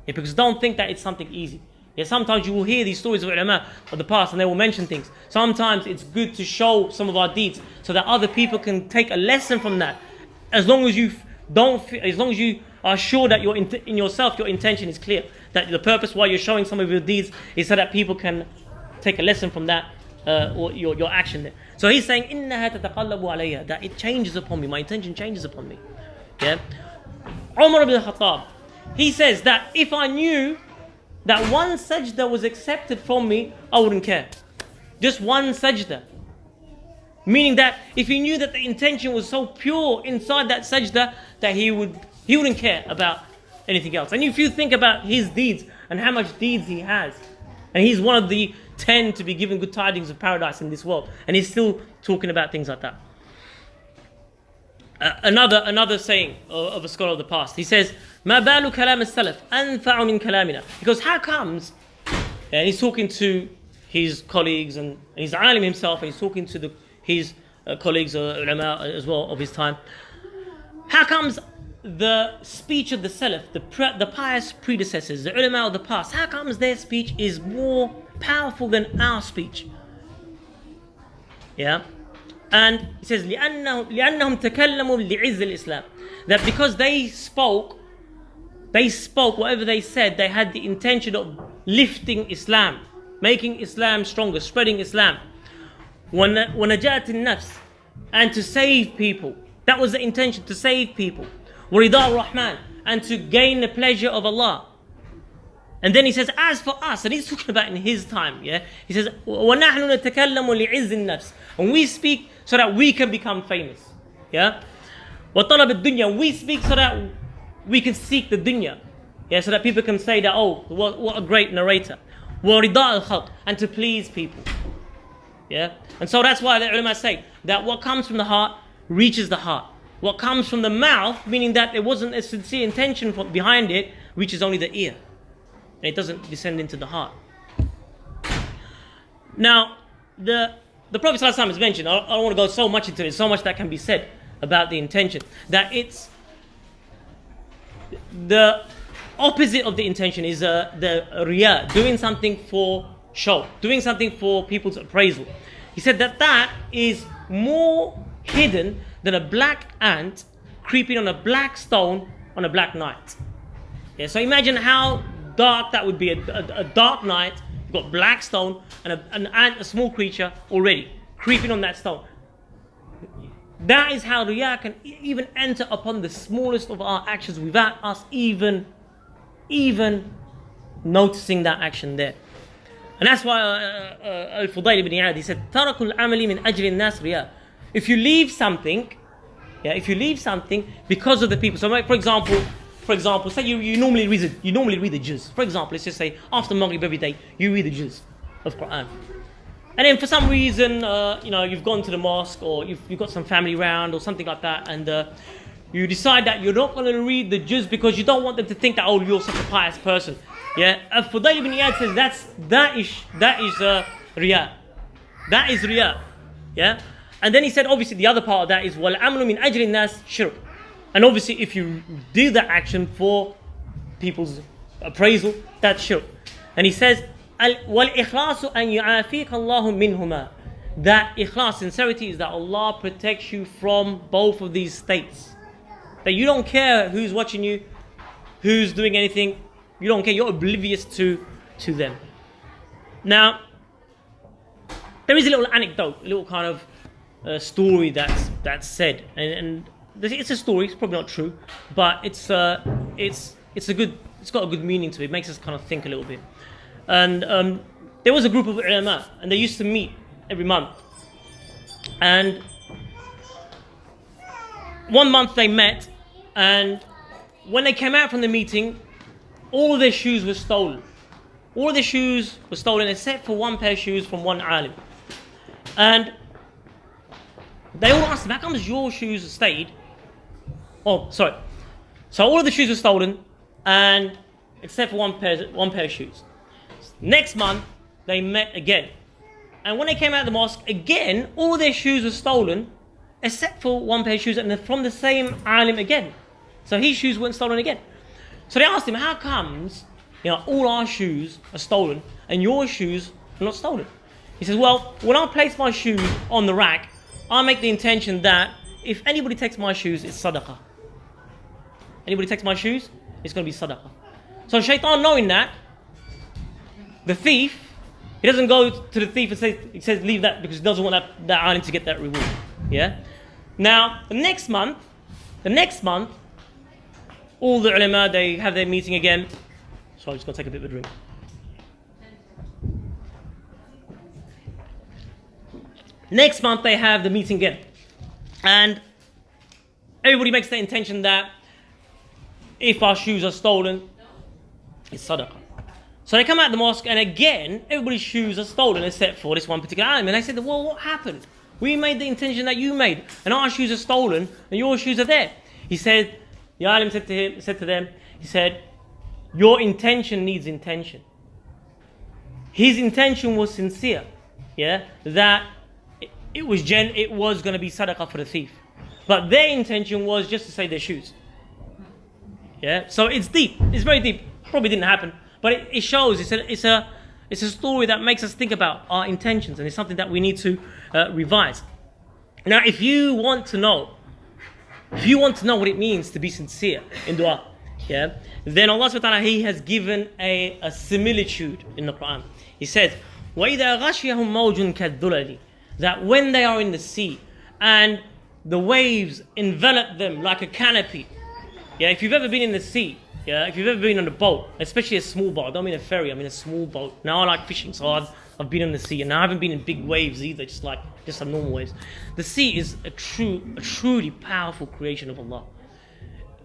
Speaker 1: Yeah, because don't think that it's something easy. Yeah, sometimes you will hear these stories of ulama of the past and they will mention things. Sometimes it's good to show some of our deeds so that other people can take a lesson from that. As long as you are sure that in yourself your intention is clear, that the purpose why you're showing some of your deeds is so that people can take a lesson from that or your action there. So he's saying إِنَّهَا تَتَقَلَّبُ عَلَيَّ, that it changes upon me, my intention changes upon me. Yeah. Umar ibn Khattab, he says that if I knew that one sajda was accepted from me, I wouldn't care. Just one sajda. Meaning that if he knew that the intention was so pure inside that sajda, that he wouldn't care about anything else. And if you think about his deeds and how much deeds he has, and he's one of the 10 to be given good tidings of paradise in this world, and he's still talking about things like that. Another saying of a scholar of the past, he says, "Ma balu kalam as-salaf anfa'u min kalamina." Because how comes, and he's talking to his colleagues and he's alim himself, and he's talking to his colleagues ulama as well of his time. How comes the speech of the salaf, the pious predecessors, the ulama of the past, how comes their speech is more powerful than our speech? Yeah. And he says, لأنهم تكلموا لعز الإسلام. That because they spoke, whatever they said, they had the intention of lifting Islam, making Islam stronger, spreading Islam. وَنَجَاةِ النَّفْسِ, and to save people. That was the intention, to save people. وَرِضَاءُ الرَّحْمَنِ, and to gain the pleasure of Allah. And then he says, as for us, and he's talking about in his time, yeah? He says, وَنَحْنُ نَتَكَلَّمُ لِعِزِّ النَّفْسِ, and we speak so that we can become famous, yeah? وَطَلَبِ الدُّنْيَا, we speak so that we can seek the dunya, yeah? So that people can say that, oh, what a great narrator. وَرِضَاءُ الْخَلْقِ, and to please people, yeah? And so that's why the ulama say that what comes from the heart reaches the heart. What comes from the mouth, meaning that there wasn't a sincere intention behind it, reaches only the ear. And it doesn't descend into the heart. Now, the Prophet ﷺ has mentioned, I don't want to go so much into it, so much that can be said about the intention, that it's the opposite of the intention is the riyā, doing something for show, doing something for people's appraisal. He said that is more hidden than a black ant creeping on a black stone on a black night. Yeah, so imagine how dark that would be, a dark night. You've got black stone and an ant, a small creature already creeping on that stone. That is how riyā can even enter upon the smallest of our actions without us even noticing that action there. And that's why Al-Fudayl ibn Iyad, he said, "Tarakul amali min ajli an-nas riyā." If you leave something because of the people. So, for example, say you normally read the juz. For example, let's just say after Maghrib every day you read the juz of Quran, and then for some reason you've gone to the mosque or you've got some family round or something like that, and you decide that you're not going to read the juz because you don't want them to think that, oh, you're such a pious person. Yeah, Fudayl ibn Iyad says that is riyā. That is riyā. Yeah, and then he said obviously the other part of that is wal amlu min ajli an-nas shirk. And obviously, if you do that action for people's appraisal, that's shirk. And he says, وَالْإِخْلَاصُ أَنْ يُعَافِيكَ اللَّهُ مِنْهُمَا. That ikhlas, sincerity, is that Allah protects you from both of these states. That you don't care who's watching you, who's doing anything. You don't care. You're oblivious to them. Now, there is a little anecdote, a little kind of story that's said, and it's a story. It's probably not true, but it's got a good meaning to it. It makes us kind of think a little bit. And there was a group of ulama, and they used to meet every month. And one month they met, and when they came out from the meeting, all of their shoes were stolen. All of their shoes were stolen except for one pair of shoes from one alim. And they all asked him, "How comes your shoes stayed?" Oh, sorry. So all of the shoes were stolen, and except for one pair of shoes. Next month, they met again. And when they came out of the mosque, again, all their shoes were stolen, except for one pair of shoes, and they're from the same alim again. So his shoes weren't stolen again. So they asked him, how comes, all our shoes are stolen, and your shoes are not stolen? He says, well, when I place my shoes on the rack, I make the intention that if anybody takes my shoes, it's sadaqah. Anybody takes my shoes, it's going to be sadaqah. So shaitan, knowing that, the thief, he doesn't go to the thief and he says leave that because he doesn't want that alim to get that reward. Yeah. Now the next month, all the ulama, they have their meeting again. So I'm just going to take a bit of a drink. Next month they have the meeting again, and everybody makes the intention that if our shoes are stolen, it's sadaqah. So they come out of the mosque, and again, everybody's shoes are stolen except for this one particular alim. And they said, well, what happened? We made the intention that you made, and our shoes are stolen, and your shoes are there. He said, the alim said to them, he said, your intention needs intention. His intention was sincere, that it was going to be sadaqah for the thief. But their intention was just to save their shoes. So it's deep. It's very deep. Probably didn't happen. But it shows, it's a story that makes us think about our intentions, and it's something that we need to revise. Now, if you want to know what it means to be sincere in dua, then Allah subhanahu wa ta'ala, He has given a similitude in the Quran. He says, وَإِذَا غَشِيَهُمْ مَوْجٌ كَالذُّلَلِ, that when they are in the sea and the waves envelop them like a canopy. If you've ever been in the sea, if you've ever been on a boat, especially a small boat, I don't mean a ferry, I mean a small boat. Now I like fishing, so I've been in the sea, and I haven't been in big waves either, just some normal waves. The sea is a truly powerful creation of Allah.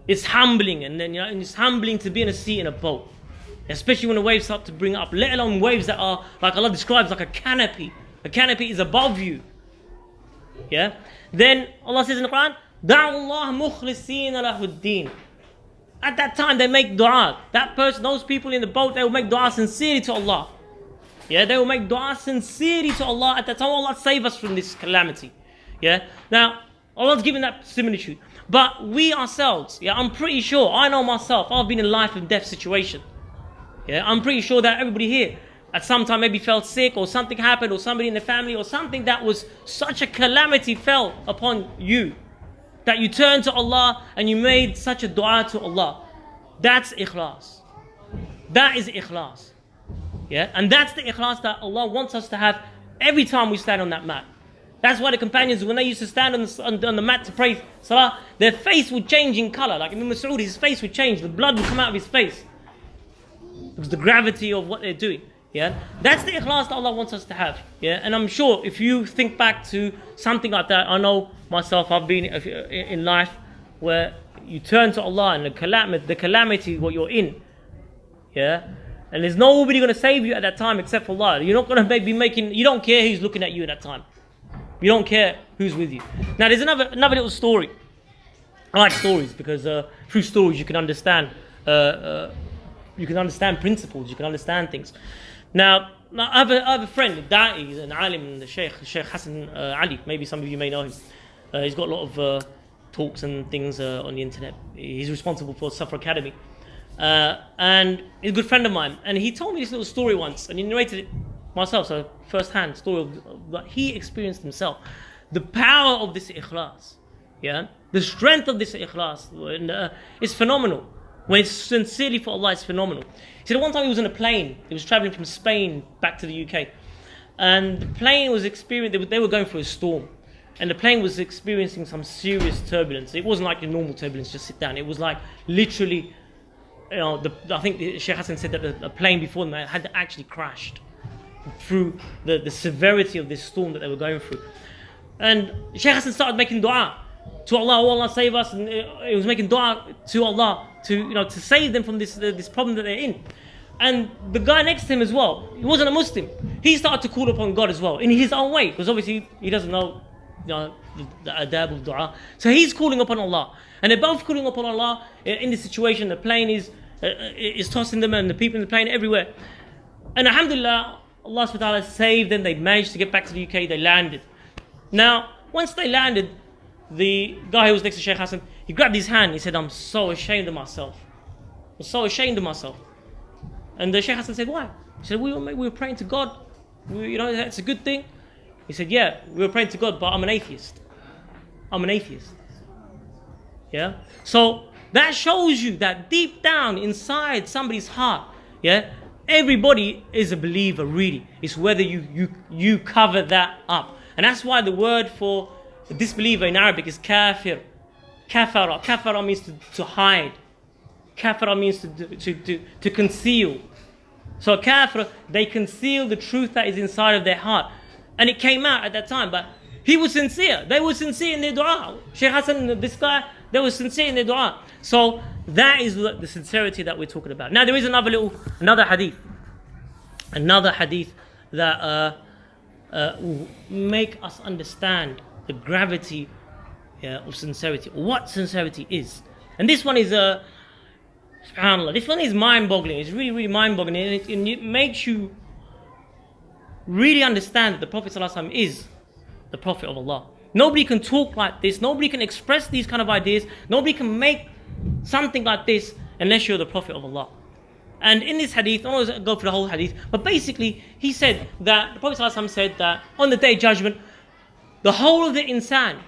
Speaker 1: It's humbling, and then and it's humbling to be in a sea in a boat, especially when the waves start to bring up. Let alone waves that are like Allah describes like a canopy. A canopy is above you. Then Allah says in the Quran, دَعُوا اللَّهَ مُخْلِصِينَ لَهُ الدِّينَ. At that time they make dua. That person, those people in the boat, they will make dua sincerely to Allah. They will make dua sincerely to Allah at that time. Allah save us from this calamity. Now, Allah's given that similitude. But we ourselves, I'm pretty sure, I know myself, I've been in a life and death situation. I'm pretty sure that everybody here at some time maybe felt sick, or something happened, or somebody in the family, or something that was such a calamity fell upon you, that you turned to Allah and you made such a dua to Allah. That's ikhlas. That is ikhlas. And that's the ikhlas that Allah wants us to have every time we stand on that mat. That's why the companions, when they used to stand on the mat to pray salah, their face would change in color. Like Ibn Mas'ud, his face would change. The blood would come out of his face. Because the gravity of what they're doing. That's the ikhlas that Allah wants us to have. And I'm sure if you think back to something like that, I know myself, I've been in life where you turn to Allah and the calamity what you're in. And there's nobody going to save you at that time except for Allah. You're not going to you don't care who's looking at you at that time. You don't care who's with you. Now there's another little story. I like stories because through stories you can understand principles, you can understand things. Now I have a friend, a da'i, an alim, the Sheikh Hassan Ali. Maybe some of you may know him. He's got a lot of talks and things on the internet. He's responsible for Safra Academy. And he's a good friend of mine. And he told me this little story once, and he narrated it myself, so first-hand story of what he experienced himself. The power of this ikhlas, the strength of this ikhlas is phenomenal. When it's sincerely for Allah, it's phenomenal. He said one time he was on a plane. He was traveling from Spain back to the UK. And the plane was they were going through a storm. And the plane was experiencing some serious turbulence. It wasn't like the normal turbulence, just sit down. It was like literally, I think Sheikh Hassan said that the plane before them had actually crashed through the severity of this storm that they were going through. And Sheikh Hassan started making dua to Allah, oh Allah save us, and he was making dua to Allah to save them from this problem that they're in. And the guy next to him as well, he wasn't a Muslim. He started to call upon God as well in his own way, because obviously he doesn't know the adab of dua. So he's calling upon Allah, and they're both calling upon Allah in this situation. The plane is tossing them, and the people in the plane everywhere. And alhamdulillah, Allah subhanahu wa ta'ala saved them. They managed to get back to the UK. They landed. Now, once they landed, the guy who was next to Shaykh Hassan, he grabbed his hand. He said, I'm so ashamed of myself. I'm so ashamed of myself. And the Shaykh Hassan said, why? He said, we were praying to God. That's a good thing. He said, yeah, we were praying to God, but I'm an atheist. I'm an atheist. Yeah? So that shows you that deep down inside somebody's heart, yeah, everybody is a believer, really. It's whether you cover that up. And that's why the word for a disbeliever in Arabic is kafir. Kafara. Kafara means to hide. Kafara means to conceal. So kafir, they conceal the truth that is inside of their heart. And it came out at that time, but he was sincere. They were sincere in their dua. Shaykh Hassan, this guy, they were sincere in their dua. So that is the sincerity that we're talking about. Now there is another hadith that will make us understand the gravity of sincerity, what sincerity is. And this one is subhanAllah, this one is mind-boggling. It's really, really mind-boggling, and it makes you really understand that the Prophet ﷺ is the Prophet of Allah. Nobody can talk like this. Nobody can express these kind of ideas. Nobody can make something like this unless you're the Prophet of Allah. And in this hadith, I don't want to go through the whole hadith, but basically he said that the Prophet ﷺ said that on the Day of Judgment, the whole of the insan,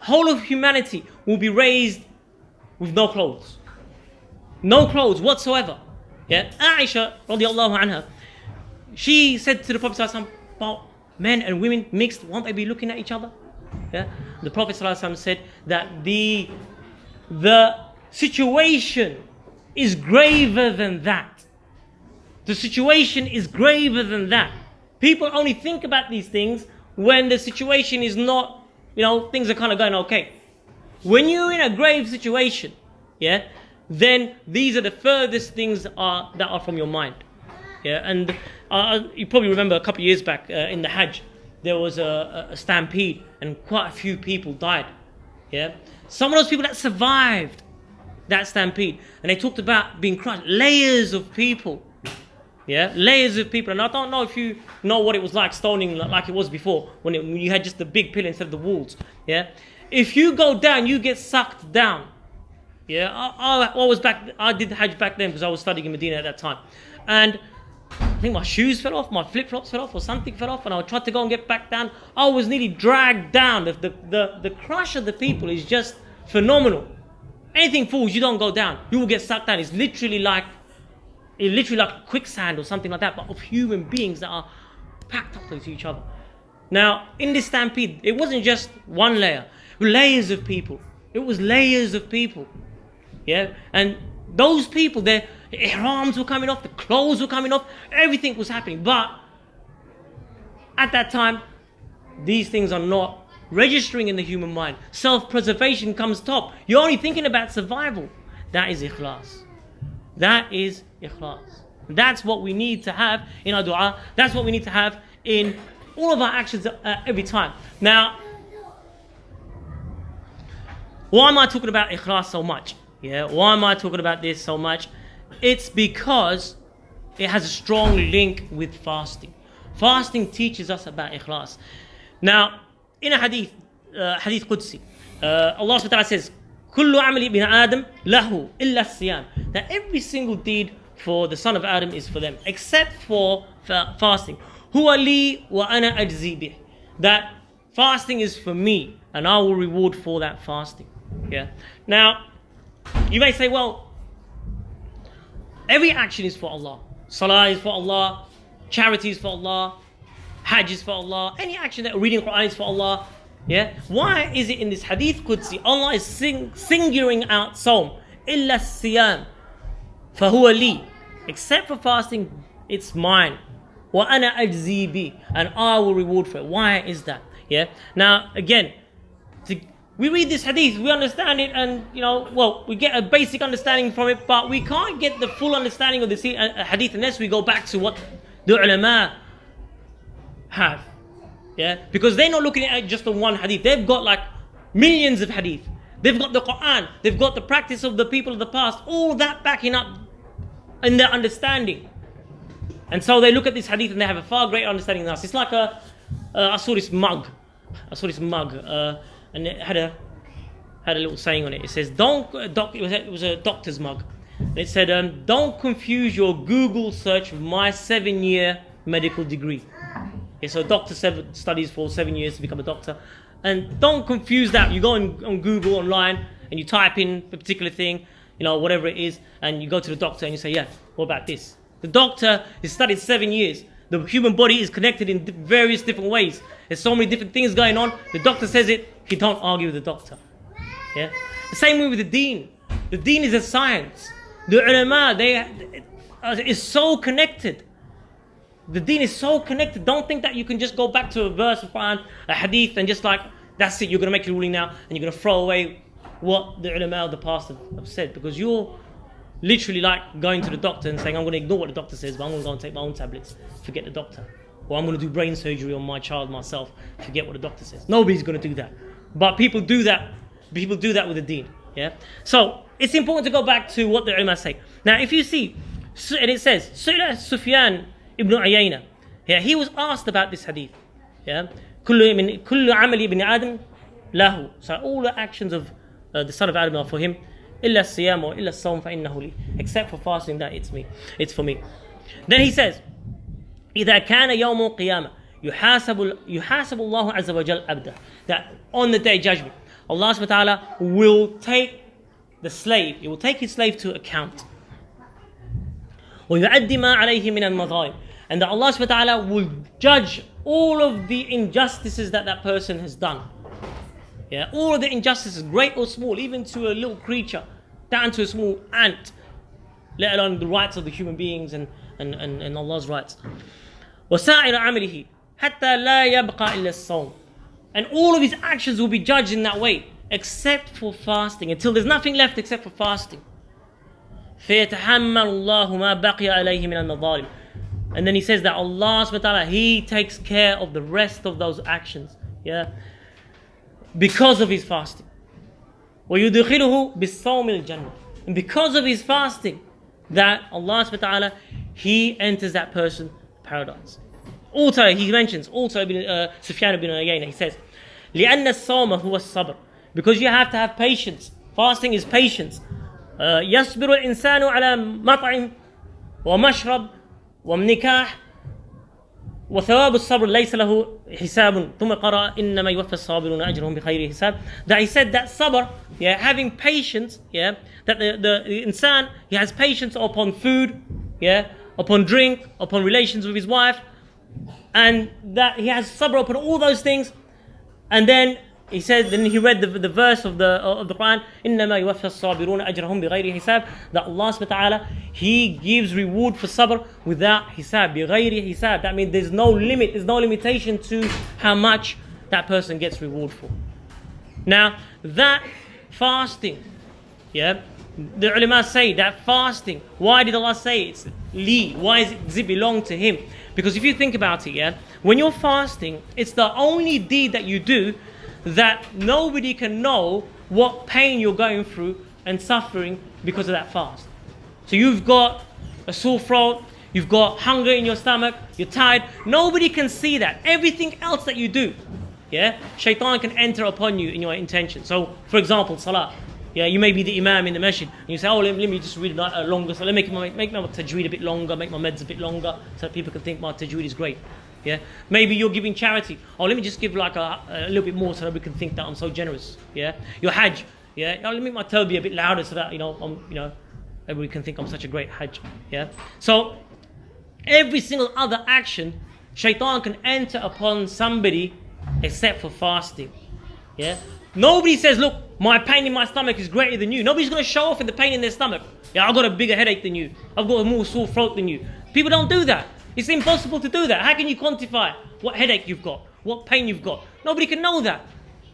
Speaker 1: whole of humanity will be raised with no clothes. No clothes whatsoever. Yeah, Aisha radiallahu anha, she said to the Prophet ﷺ, about men and women mixed, won't they be looking at each other? Yeah, the Prophet ﷺ said that the situation is graver than that. The situation is graver than that. People only think about these things when the situation is not, things are kind of going okay. When you're in a grave situation, yeah, then these are the furthest things that are from your mind. Yeah, and you probably remember a couple of years back in the Hajj, there was a stampede and quite a few people died. Yeah, some of those people that survived that stampede, and they talked about being crushed, layers of people. Yeah, layers of people. And I don't know if you know what it was like stoning like it was before, when you had just the big pillar instead of the walls. Yeah, if you go down, you get sucked down. Yeah, I did the Hajj back then because I was studying in Medina at that time. And I think my shoes fell off, my flip-flops fell off, or something fell off, and I tried to go and get back down. I was nearly dragged down. The crush of the people is just phenomenal. Anything falls, you don't go down. You will get sucked down. It's literally like quicksand or something like that, but of human beings that are packed up to each other. Now, in this stampede, it wasn't just one layer. Layers of people. It was layers of people. Yeah, and those people, their ihrams were coming off, the clothes were coming off, everything was happening. But at that time, these things are not registering in the human mind. Self-preservation comes top. You're only thinking about survival. That is ikhlas. That is ikhlas. That's what we need to have in our dua. That's what we need to have in all of our actions every time. Now, why am I talking about ikhlas so much? Yeah, why am I talking about this so much? It's because it has a strong link with fasting. Fasting teaches us about ikhlas. Now, in a hadith Qudsi, Allah subhanahu wa ta'ala says, كُلُّ عَمَلِ بِنَ آدَمْ لَهُ إِلَّا الصِّيَامِ. That every single deed for the son of Adam is for them, except for fasting. هُوَ لِي وَأَنَا أَجْزِي بِهِ. That fasting is for me, and I will reward for that fasting. Yeah. Now, you may say, well, every action is for Allah. Salah is for Allah, charity is for Allah, Hajj is for Allah, any action that reading Quran is for Allah. Yeah. Why is it in this hadith Qudsi, Allah is singling out Sawm, illa siyam, fahuwa li, except for fasting, it's mine. Wa ana ajzi bi, and I will reward for it. Why is that? Yeah. Now, again, we read this hadith, we understand it, and we get a basic understanding from it, but we can't get the full understanding of this hadith unless we go back to what the ulama have. Yeah, because they're not looking at just the one hadith. They've got like millions of hadith. They've got the Quran. They've got the practice of the people of the past. All that backing up in their understanding. And so they look at this hadith and they have a far greater understanding than us. It's like I saw this mug, and it had a little saying on it. It says, it was a doctor's mug. And it said, don't confuse your Google search with my 7-year medical degree. Yeah, so a doctor studies for 7 years to become a doctor. And don't confuse that. You go on Google online and you type in a particular thing, whatever it is, and you go to the doctor and you say, yeah, what about this? The doctor has studied 7 years. The human body is connected in various different ways. There's so many different things going on. The doctor says it, he don't argue with the doctor. Yeah? The same way with the deen. The deen is a science. The ulama, is so connected. The deen is so connected. Don't think that you can just go back to a verse of Quran, a hadith, and just like, that's it, you're going to make your ruling now, and you're going to throw away what the ulama of the past have said, because you're literally like going to the doctor and saying, I'm going to ignore what the doctor says, but I'm going to go and take my own tablets, forget the doctor. Or I'm going to do brain surgery on my child myself, forget what the doctor says. Nobody's going to do that. But people do that. People do that with the deen. Yeah. So it's important to go back to what the ulama say. Now, if you see, and it says, Sufyan ibn Uyayna, yeah, he was asked about this hadith. Yeah. كل عمل ابن آدم له. So all the actions of the son of Adam are for him. إلا الصيام وإلا الصوم فإنه لي. Except for fasting, that it's for me. Then he says, إذا كان يوم القيامة يحاسب الله عز وجل أبدا. That on the day of judgment, Allah subhanahu wa ta'ala will take the slave, he will take his slave to account. ويؤدي ما عليه من المظالم. And that Allah subhanahu wa ta'ala will judge all of the injustices that person has done. Yeah, all of the injustices, great or small, even to a little creature, down to a small ant, let alone the rights of the human beings and Allah's rights. وسائر عمله حتى لا يبقى إلا الصوم. And all of his actions will be judged in that way, except for fasting, until there's nothing left except for fasting. فيتحمل الله ما بقي عليه من المظالم. And then he says that Allah subhanahu wa ta'ala, he takes care of the rest of those actions. Yeah. Because of his fasting. وَيُدْخِلُهُ بِالصَّوْمِ الْجَنَّةِ. And because of his fasting, that Allah subhanahu wa ta'ala, he enters that person paradise. Also, he mentions, Sufyan ibn Uyayna, he says, لِأَنَّ الصَّوْمَ هُوَ الصَّبْرِ. Because you have to have patience. Fasting is patience. يَصْبِرُ الْإِنسَانُ عَلَى مَطْعِمٍ وَمَشْرَبٍ وَمْنِكَاحٍ وثواب الصبر ليس له حساب ثم قرأ إنما يوفى الصابرون أجرهم بخير حساب. That he said that sabr, yeah, having patience, yeah, that the insan, he has patience upon food, yeah, upon drink, upon relations with his wife, and that he has sabr upon all those things. And then he said, then he read the verse of the Quran, إنما يوفى الصابرون أجرهم بغير حساب. That Allah subhanahu wa ta'ala, he gives reward for sabr without hisab, بغير hisab. That means there's no limit, there's no limitation to how much that person gets reward for. Now, that fasting, yeah, the ulama say that fasting, why did Allah say it's li? Why does it belong to him? Because if you think about it, yeah, when you're fasting, it's the only deed that you do that nobody can know what pain you're going through and suffering because of that fast. So you've got a sore throat, you've got hunger in your stomach, you're tired. Nobody can see that. Everything else that you do, yeah, shaitan can enter upon you in your intention. So, for example, salah. Yeah, you may be the imam in the masjid, and you say, oh, let me just read a longer, so let me make my tajweed a bit longer, make my meds a bit longer, so that people can think my tajweed is great. Yeah, maybe you're giving charity. Oh, let me just give like a little bit more so that we can think that I'm so generous. Yeah, your hajj. Yeah, oh, let me make my Tarbiyyah a bit louder so that everybody can think I'm such a great hajj. Yeah, so every single other action, shaitan can enter upon somebody except for fasting. Yeah, nobody says, look, my pain in my stomach is greater than you. Nobody's going to show off in the pain in their stomach. Yeah, I've got a bigger headache than you. I've got a more sore throat than you. People don't do that. It's impossible to do that. How can you quantify what headache you've got, what pain you've got? Nobody can know that.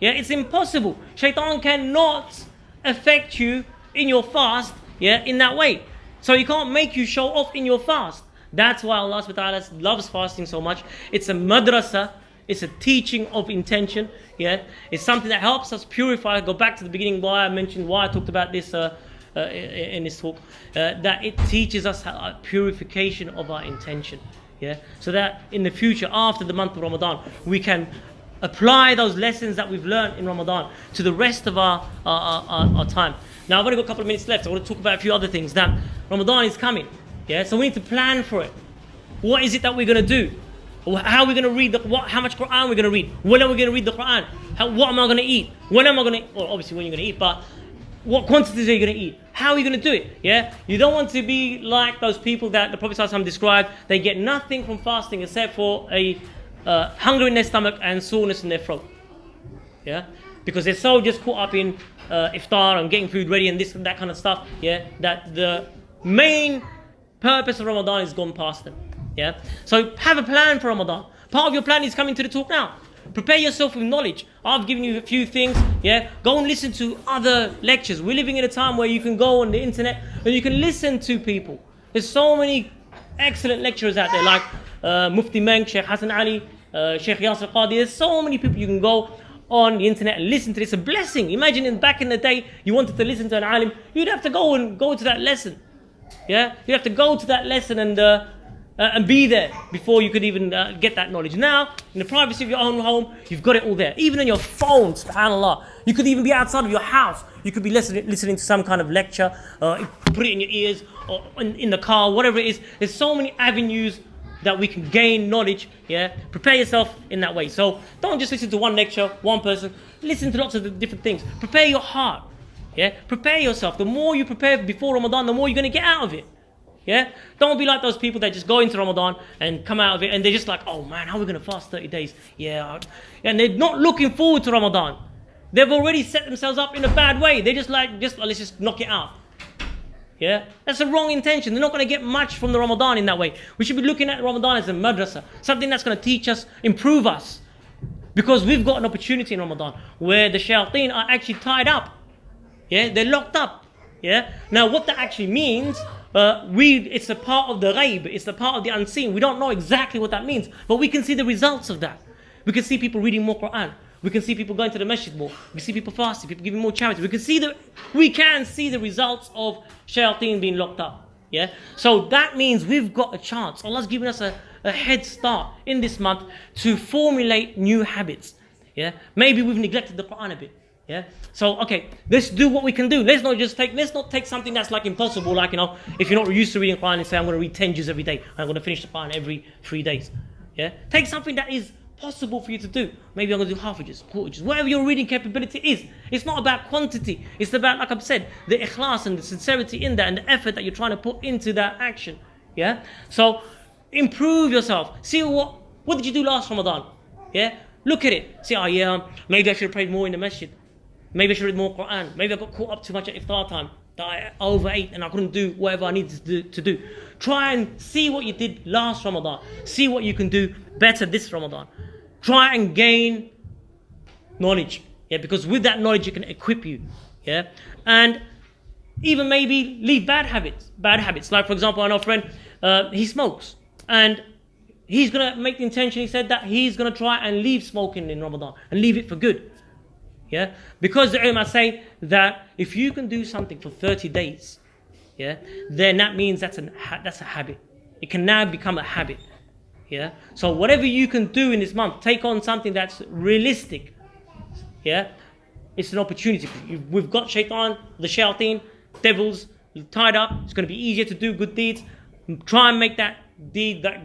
Speaker 1: Yeah, it's impossible. Shaitan cannot affect you in your fast, yeah, in that way. So he can't make you show off in your fast. That's why Allah subhanahu wa ta'ala loves fasting so much. It's a madrasa, it's a teaching of intention, yeah. It's something that helps us purify. Go back to the beginning why I talked about this in this talk, that it teaches us a purification of our intention. Yeah, so that in the future, after the month of Ramadan, we can apply those lessons that we've learned in Ramadan to the rest of our time. Now, I've only got a couple of minutes left. I want to talk about a few other things. That Ramadan is coming. Yeah, so we need to plan for it. What is it that we're going to do? How are we going to read how much Quran we're going to read? When are we going to read the Quran? What am I going to eat? When am I going to? Well, obviously when you're going to eat, but what quantities are you going to eat? How are you going to do it? Yeah, you don't want to be like those people that the Prophet ﷺ described. They get nothing from fasting except for a hunger in their stomach and soreness in their throat. Yeah, because they're so just caught up in iftar and getting food ready and this and that kind of stuff. Yeah, that the main purpose of Ramadan is gone past them. Yeah, so have a plan for Ramadan. Part of your plan is coming to the talk now. Prepare yourself with knowledge. I've given you a few things. Yeah, go and listen to other lectures. We're living in a time where you can go on the internet and you can listen to people. There's so many excellent lecturers out there, like Mufti Meng, Sheikh Hassan Ali, Sheikh Yasir Qadi. There's so many people you can go on the internet and listen to. It's a blessing. Imagine back in the day, you wanted to listen to an alim, you'd have to go to that lesson. Yeah, you have to go to that lesson and be there before you could even get that knowledge. Now, in the privacy of your own home, you've got it all there. Even on your phone, subhanAllah. You could even be outside of your house. You could be listening to some kind of lecture, put it in your ears, or in the car, whatever it is. There's so many avenues that we can gain knowledge. Yeah, prepare yourself in that way. So don't just listen to one lecture, one person. Listen to lots of the different things. Prepare your heart. Yeah, prepare yourself. The more you prepare before Ramadan, the more you're going to get out of it. Yeah, don't be like those people that just go into Ramadan and come out of it and they're just like, oh man, how are we going to fast 30 days? Yeah, and they're not looking forward to Ramadan. They've already set themselves up in a bad way. They're just like, let's just knock it out. Yeah, that's the wrong intention. They're not going to get much from the Ramadan in that way. We should be looking at Ramadan as a madrasa, something that's going to teach us, improve us, because we've got an opportunity in Ramadan where the shayateen are actually tied up. Yeah, they're locked up. Yeah, now what that actually means. It's a part of the ghaib, it's a part of the unseen. We don't know exactly what that means, but we can see the results of that. We can see people reading more Quran. We can see people going to the masjid more. We can see people fasting, people giving more charity. We can see the results of shayateen being locked up. Yeah. So that means we've got a chance. Allah's given us a head start in this month to formulate new habits. Yeah. Maybe we've neglected the Quran a bit. Yeah. So okay, let's do what we can do. Let's not take something that's like impossible, like, you know, if you're not used to reading Quran and say I'm going to read 10 juz every day, I'm going to finish the Quran every 3 days. Yeah. Take something that is possible for you to do. Maybe I'm going to do half a juz, quarter juz, whatever your reading capability is. It's not about quantity. It's about, like I've said, the ikhlas and the sincerity in that and the effort that you're trying to put into that action. Yeah. So improve yourself. See what did you do last Ramadan? Yeah. Look at it. See, maybe I should have prayed more in the masjid. Maybe I should read more Quran. Maybe I got caught up too much at iftar time that I overate and I couldn't do whatever I needed to do. Try and see what you did last Ramadan. See what you can do better this Ramadan. Try and gain knowledge. Yeah, because with that knowledge, it can equip you. Yeah, and even maybe leave bad habits. Bad habits. Like, for example, I know a friend, he smokes. And he's going to make the intention, he said that he's going to try and leave smoking in Ramadan and leave it for good. Yeah, because the ulama say that if you can do something for 30 days, yeah, then that means that's a habit. It can now become a habit. Yeah, so whatever you can do in this month, take on something that's realistic. Yeah, it's an opportunity. We've got shaitan, the shayateen, devils tied up. It's going to be easier to do good deeds. Try and make that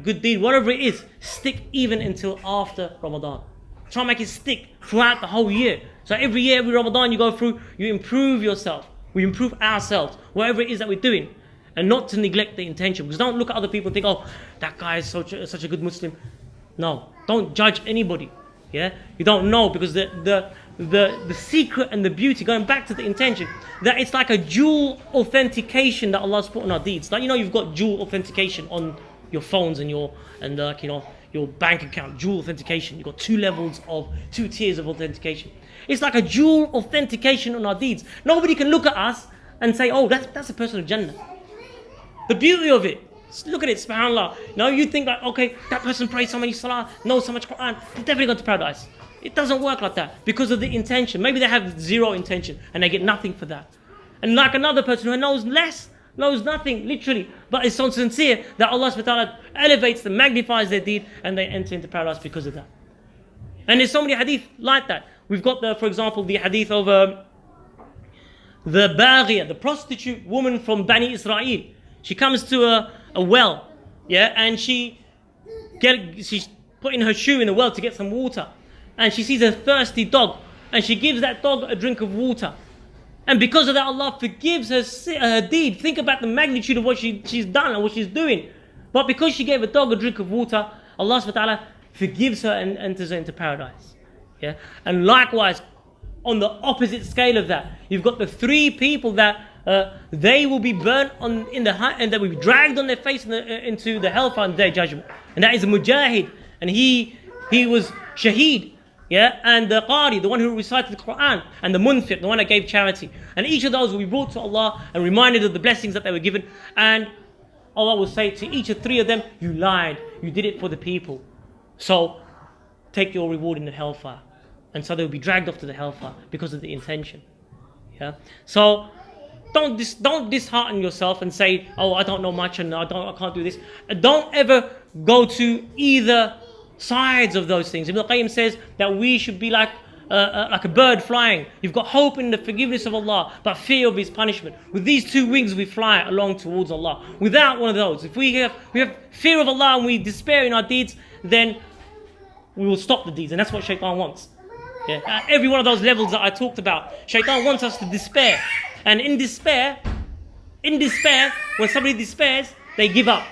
Speaker 1: good deed, whatever it is, stick even until after Ramadan. Try and make it stick throughout the whole year. So every year, every Ramadan you go through, you improve yourself. We improve ourselves, whatever it is that we're doing. And not to neglect the intention. Because don't look at other people and think, oh, that guy is such a good Muslim. No, don't judge anybody. Yeah, you don't know, because the secret and the beauty, going back to the intention, that it's like a dual authentication that Allah's put on our deeds. Like, you know, you've got dual authentication on your phones and your bank account, dual authentication. You've got 2 tiers of authentication. It's like a dual authentication on our deeds. Nobody can look at us and say, oh, that's a person of Jannah. The beauty of it, look at it, subhanAllah. Now you think like, okay, that person prays so many salah, knows so much Quran, they're definitely going to paradise. It doesn't work like that because of the intention. Maybe they have zero intention and they get nothing for that. And like another person who knows less, knows nothing, literally, but is so sincere that Allah subhanahu wa ta'ala elevates them, magnifies their deed, and they enter into paradise because of that. And there's so many hadith like that. We've got, for example, the hadith of the Baghiyah, the prostitute woman from Bani Israel. She comes to a well, yeah, and she's putting her shoe in the well to get some water. And she sees a thirsty dog, and she gives that dog a drink of water. And because of that, Allah forgives her deed. Think about the magnitude of what she's done and what she's doing. But because she gave a dog a drink of water, Allah subhanahu wa ta'ala forgives her and enters her into paradise. Yeah? And likewise, on the opposite scale of that, you've got the three people that they will be burnt and they will be dragged on their face into the hellfire on the day of judgment. And that is a mujahid, and he was shaheed. Yeah, and the qari, the one who recited the Quran, and the munfiq, the one that gave charity. And each of those will be brought to Allah and reminded of the blessings that they were given. And Allah will say to each of three of them, you lied, you did it for the people. So take your reward in the hellfire. And so they will be dragged off to the hellfire because of the intention. Yeah. So don't dishearten yourself and say, oh, I don't know much and I can't do this. Don't ever go to either sides of those things. Ibn al-Qayyim says that we should be like a bird flying. You've got hope in the forgiveness of Allah, but fear of His punishment. With these two wings, we fly along towards Allah. Without one of those, if we have fear of Allah and we despair in our deeds, then we will stop the deeds, and that's what Shaitan wants. Yeah. At every one of those levels that I talked about, Shaitan wants us to despair, and in despair, when somebody despairs, they give up.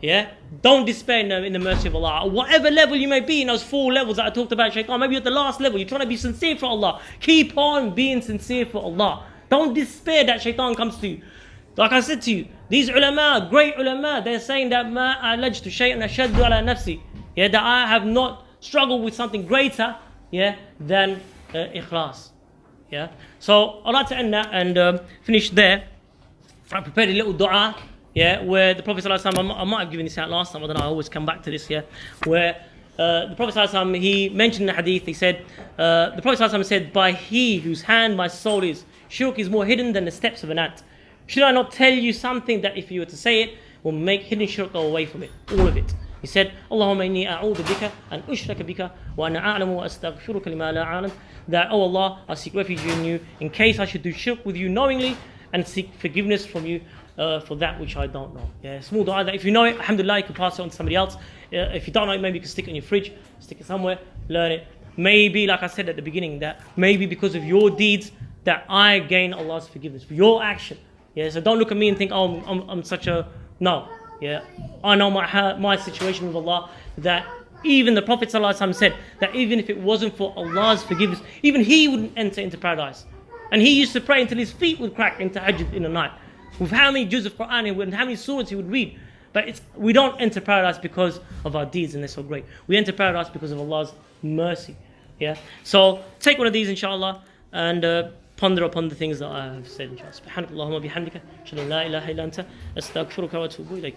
Speaker 1: Yeah, don't despair in the mercy of Allah. Whatever level you may be in those four levels that I talked about, Shaitan, maybe you're at the last level, you're trying to be sincere for Allah. Keep on being sincere for Allah. Don't despair that Shaitan comes to you. Like I said to you, these ulama, great ulama, they're saying that ma alajtu shay'an ashaddu ala nafsi. Yeah, that I have not struggled with something greater, yeah, than ikhlas. Yeah. So I'd like to end that and finish there. I prepared a little dua. Yeah, where the Prophet ﷺ, I might have given this out last time, I don't know, I always come back to this, yeah, where the Prophet ﷺ, he mentioned in the hadith, he said, the Prophet ﷺ said, by he whose hand my soul is, shirk is more hidden than the steps of an ant. Should I not tell you something that if you were to say it, will make hidden shirk go away from it, all of it? He said, Allahumma inni a'udhu bika an ushraka bika wa ana a'lamu wa astaghfiruka lima la a'lam. That, oh Allah, I seek refuge in you in case I should do shirk with you knowingly and seek forgiveness from you for that which I don't know. Yeah, small dua that if you know it, alhamdulillah, you can pass it on to somebody else. If you don't know it, maybe you can stick it in your fridge, stick it somewhere, learn it. Maybe, like I said at the beginning, that maybe because of your deeds that I gain Allah's forgiveness for your action. Yeah, so don't look at me and think, oh, I'm such a no. Yeah, I know my situation with Allah, that even the Prophet ﷺ said that even if it wasn't for Allah's forgiveness, even he wouldn't enter into paradise. And he used to pray until his feet would crack in tahajjud in the night. With how many juz of Quran and how many surahs he would read. But we don't enter paradise because of our deeds and they're so great. We enter paradise because of Allah's mercy. Yeah. So take one of these, inshallah, and ponder upon the things that I have said, inshallah. Subhanakallahumma bihamdika, ashhadu an la ilaha illa anta, astaghfiruka wa atubu ilayk.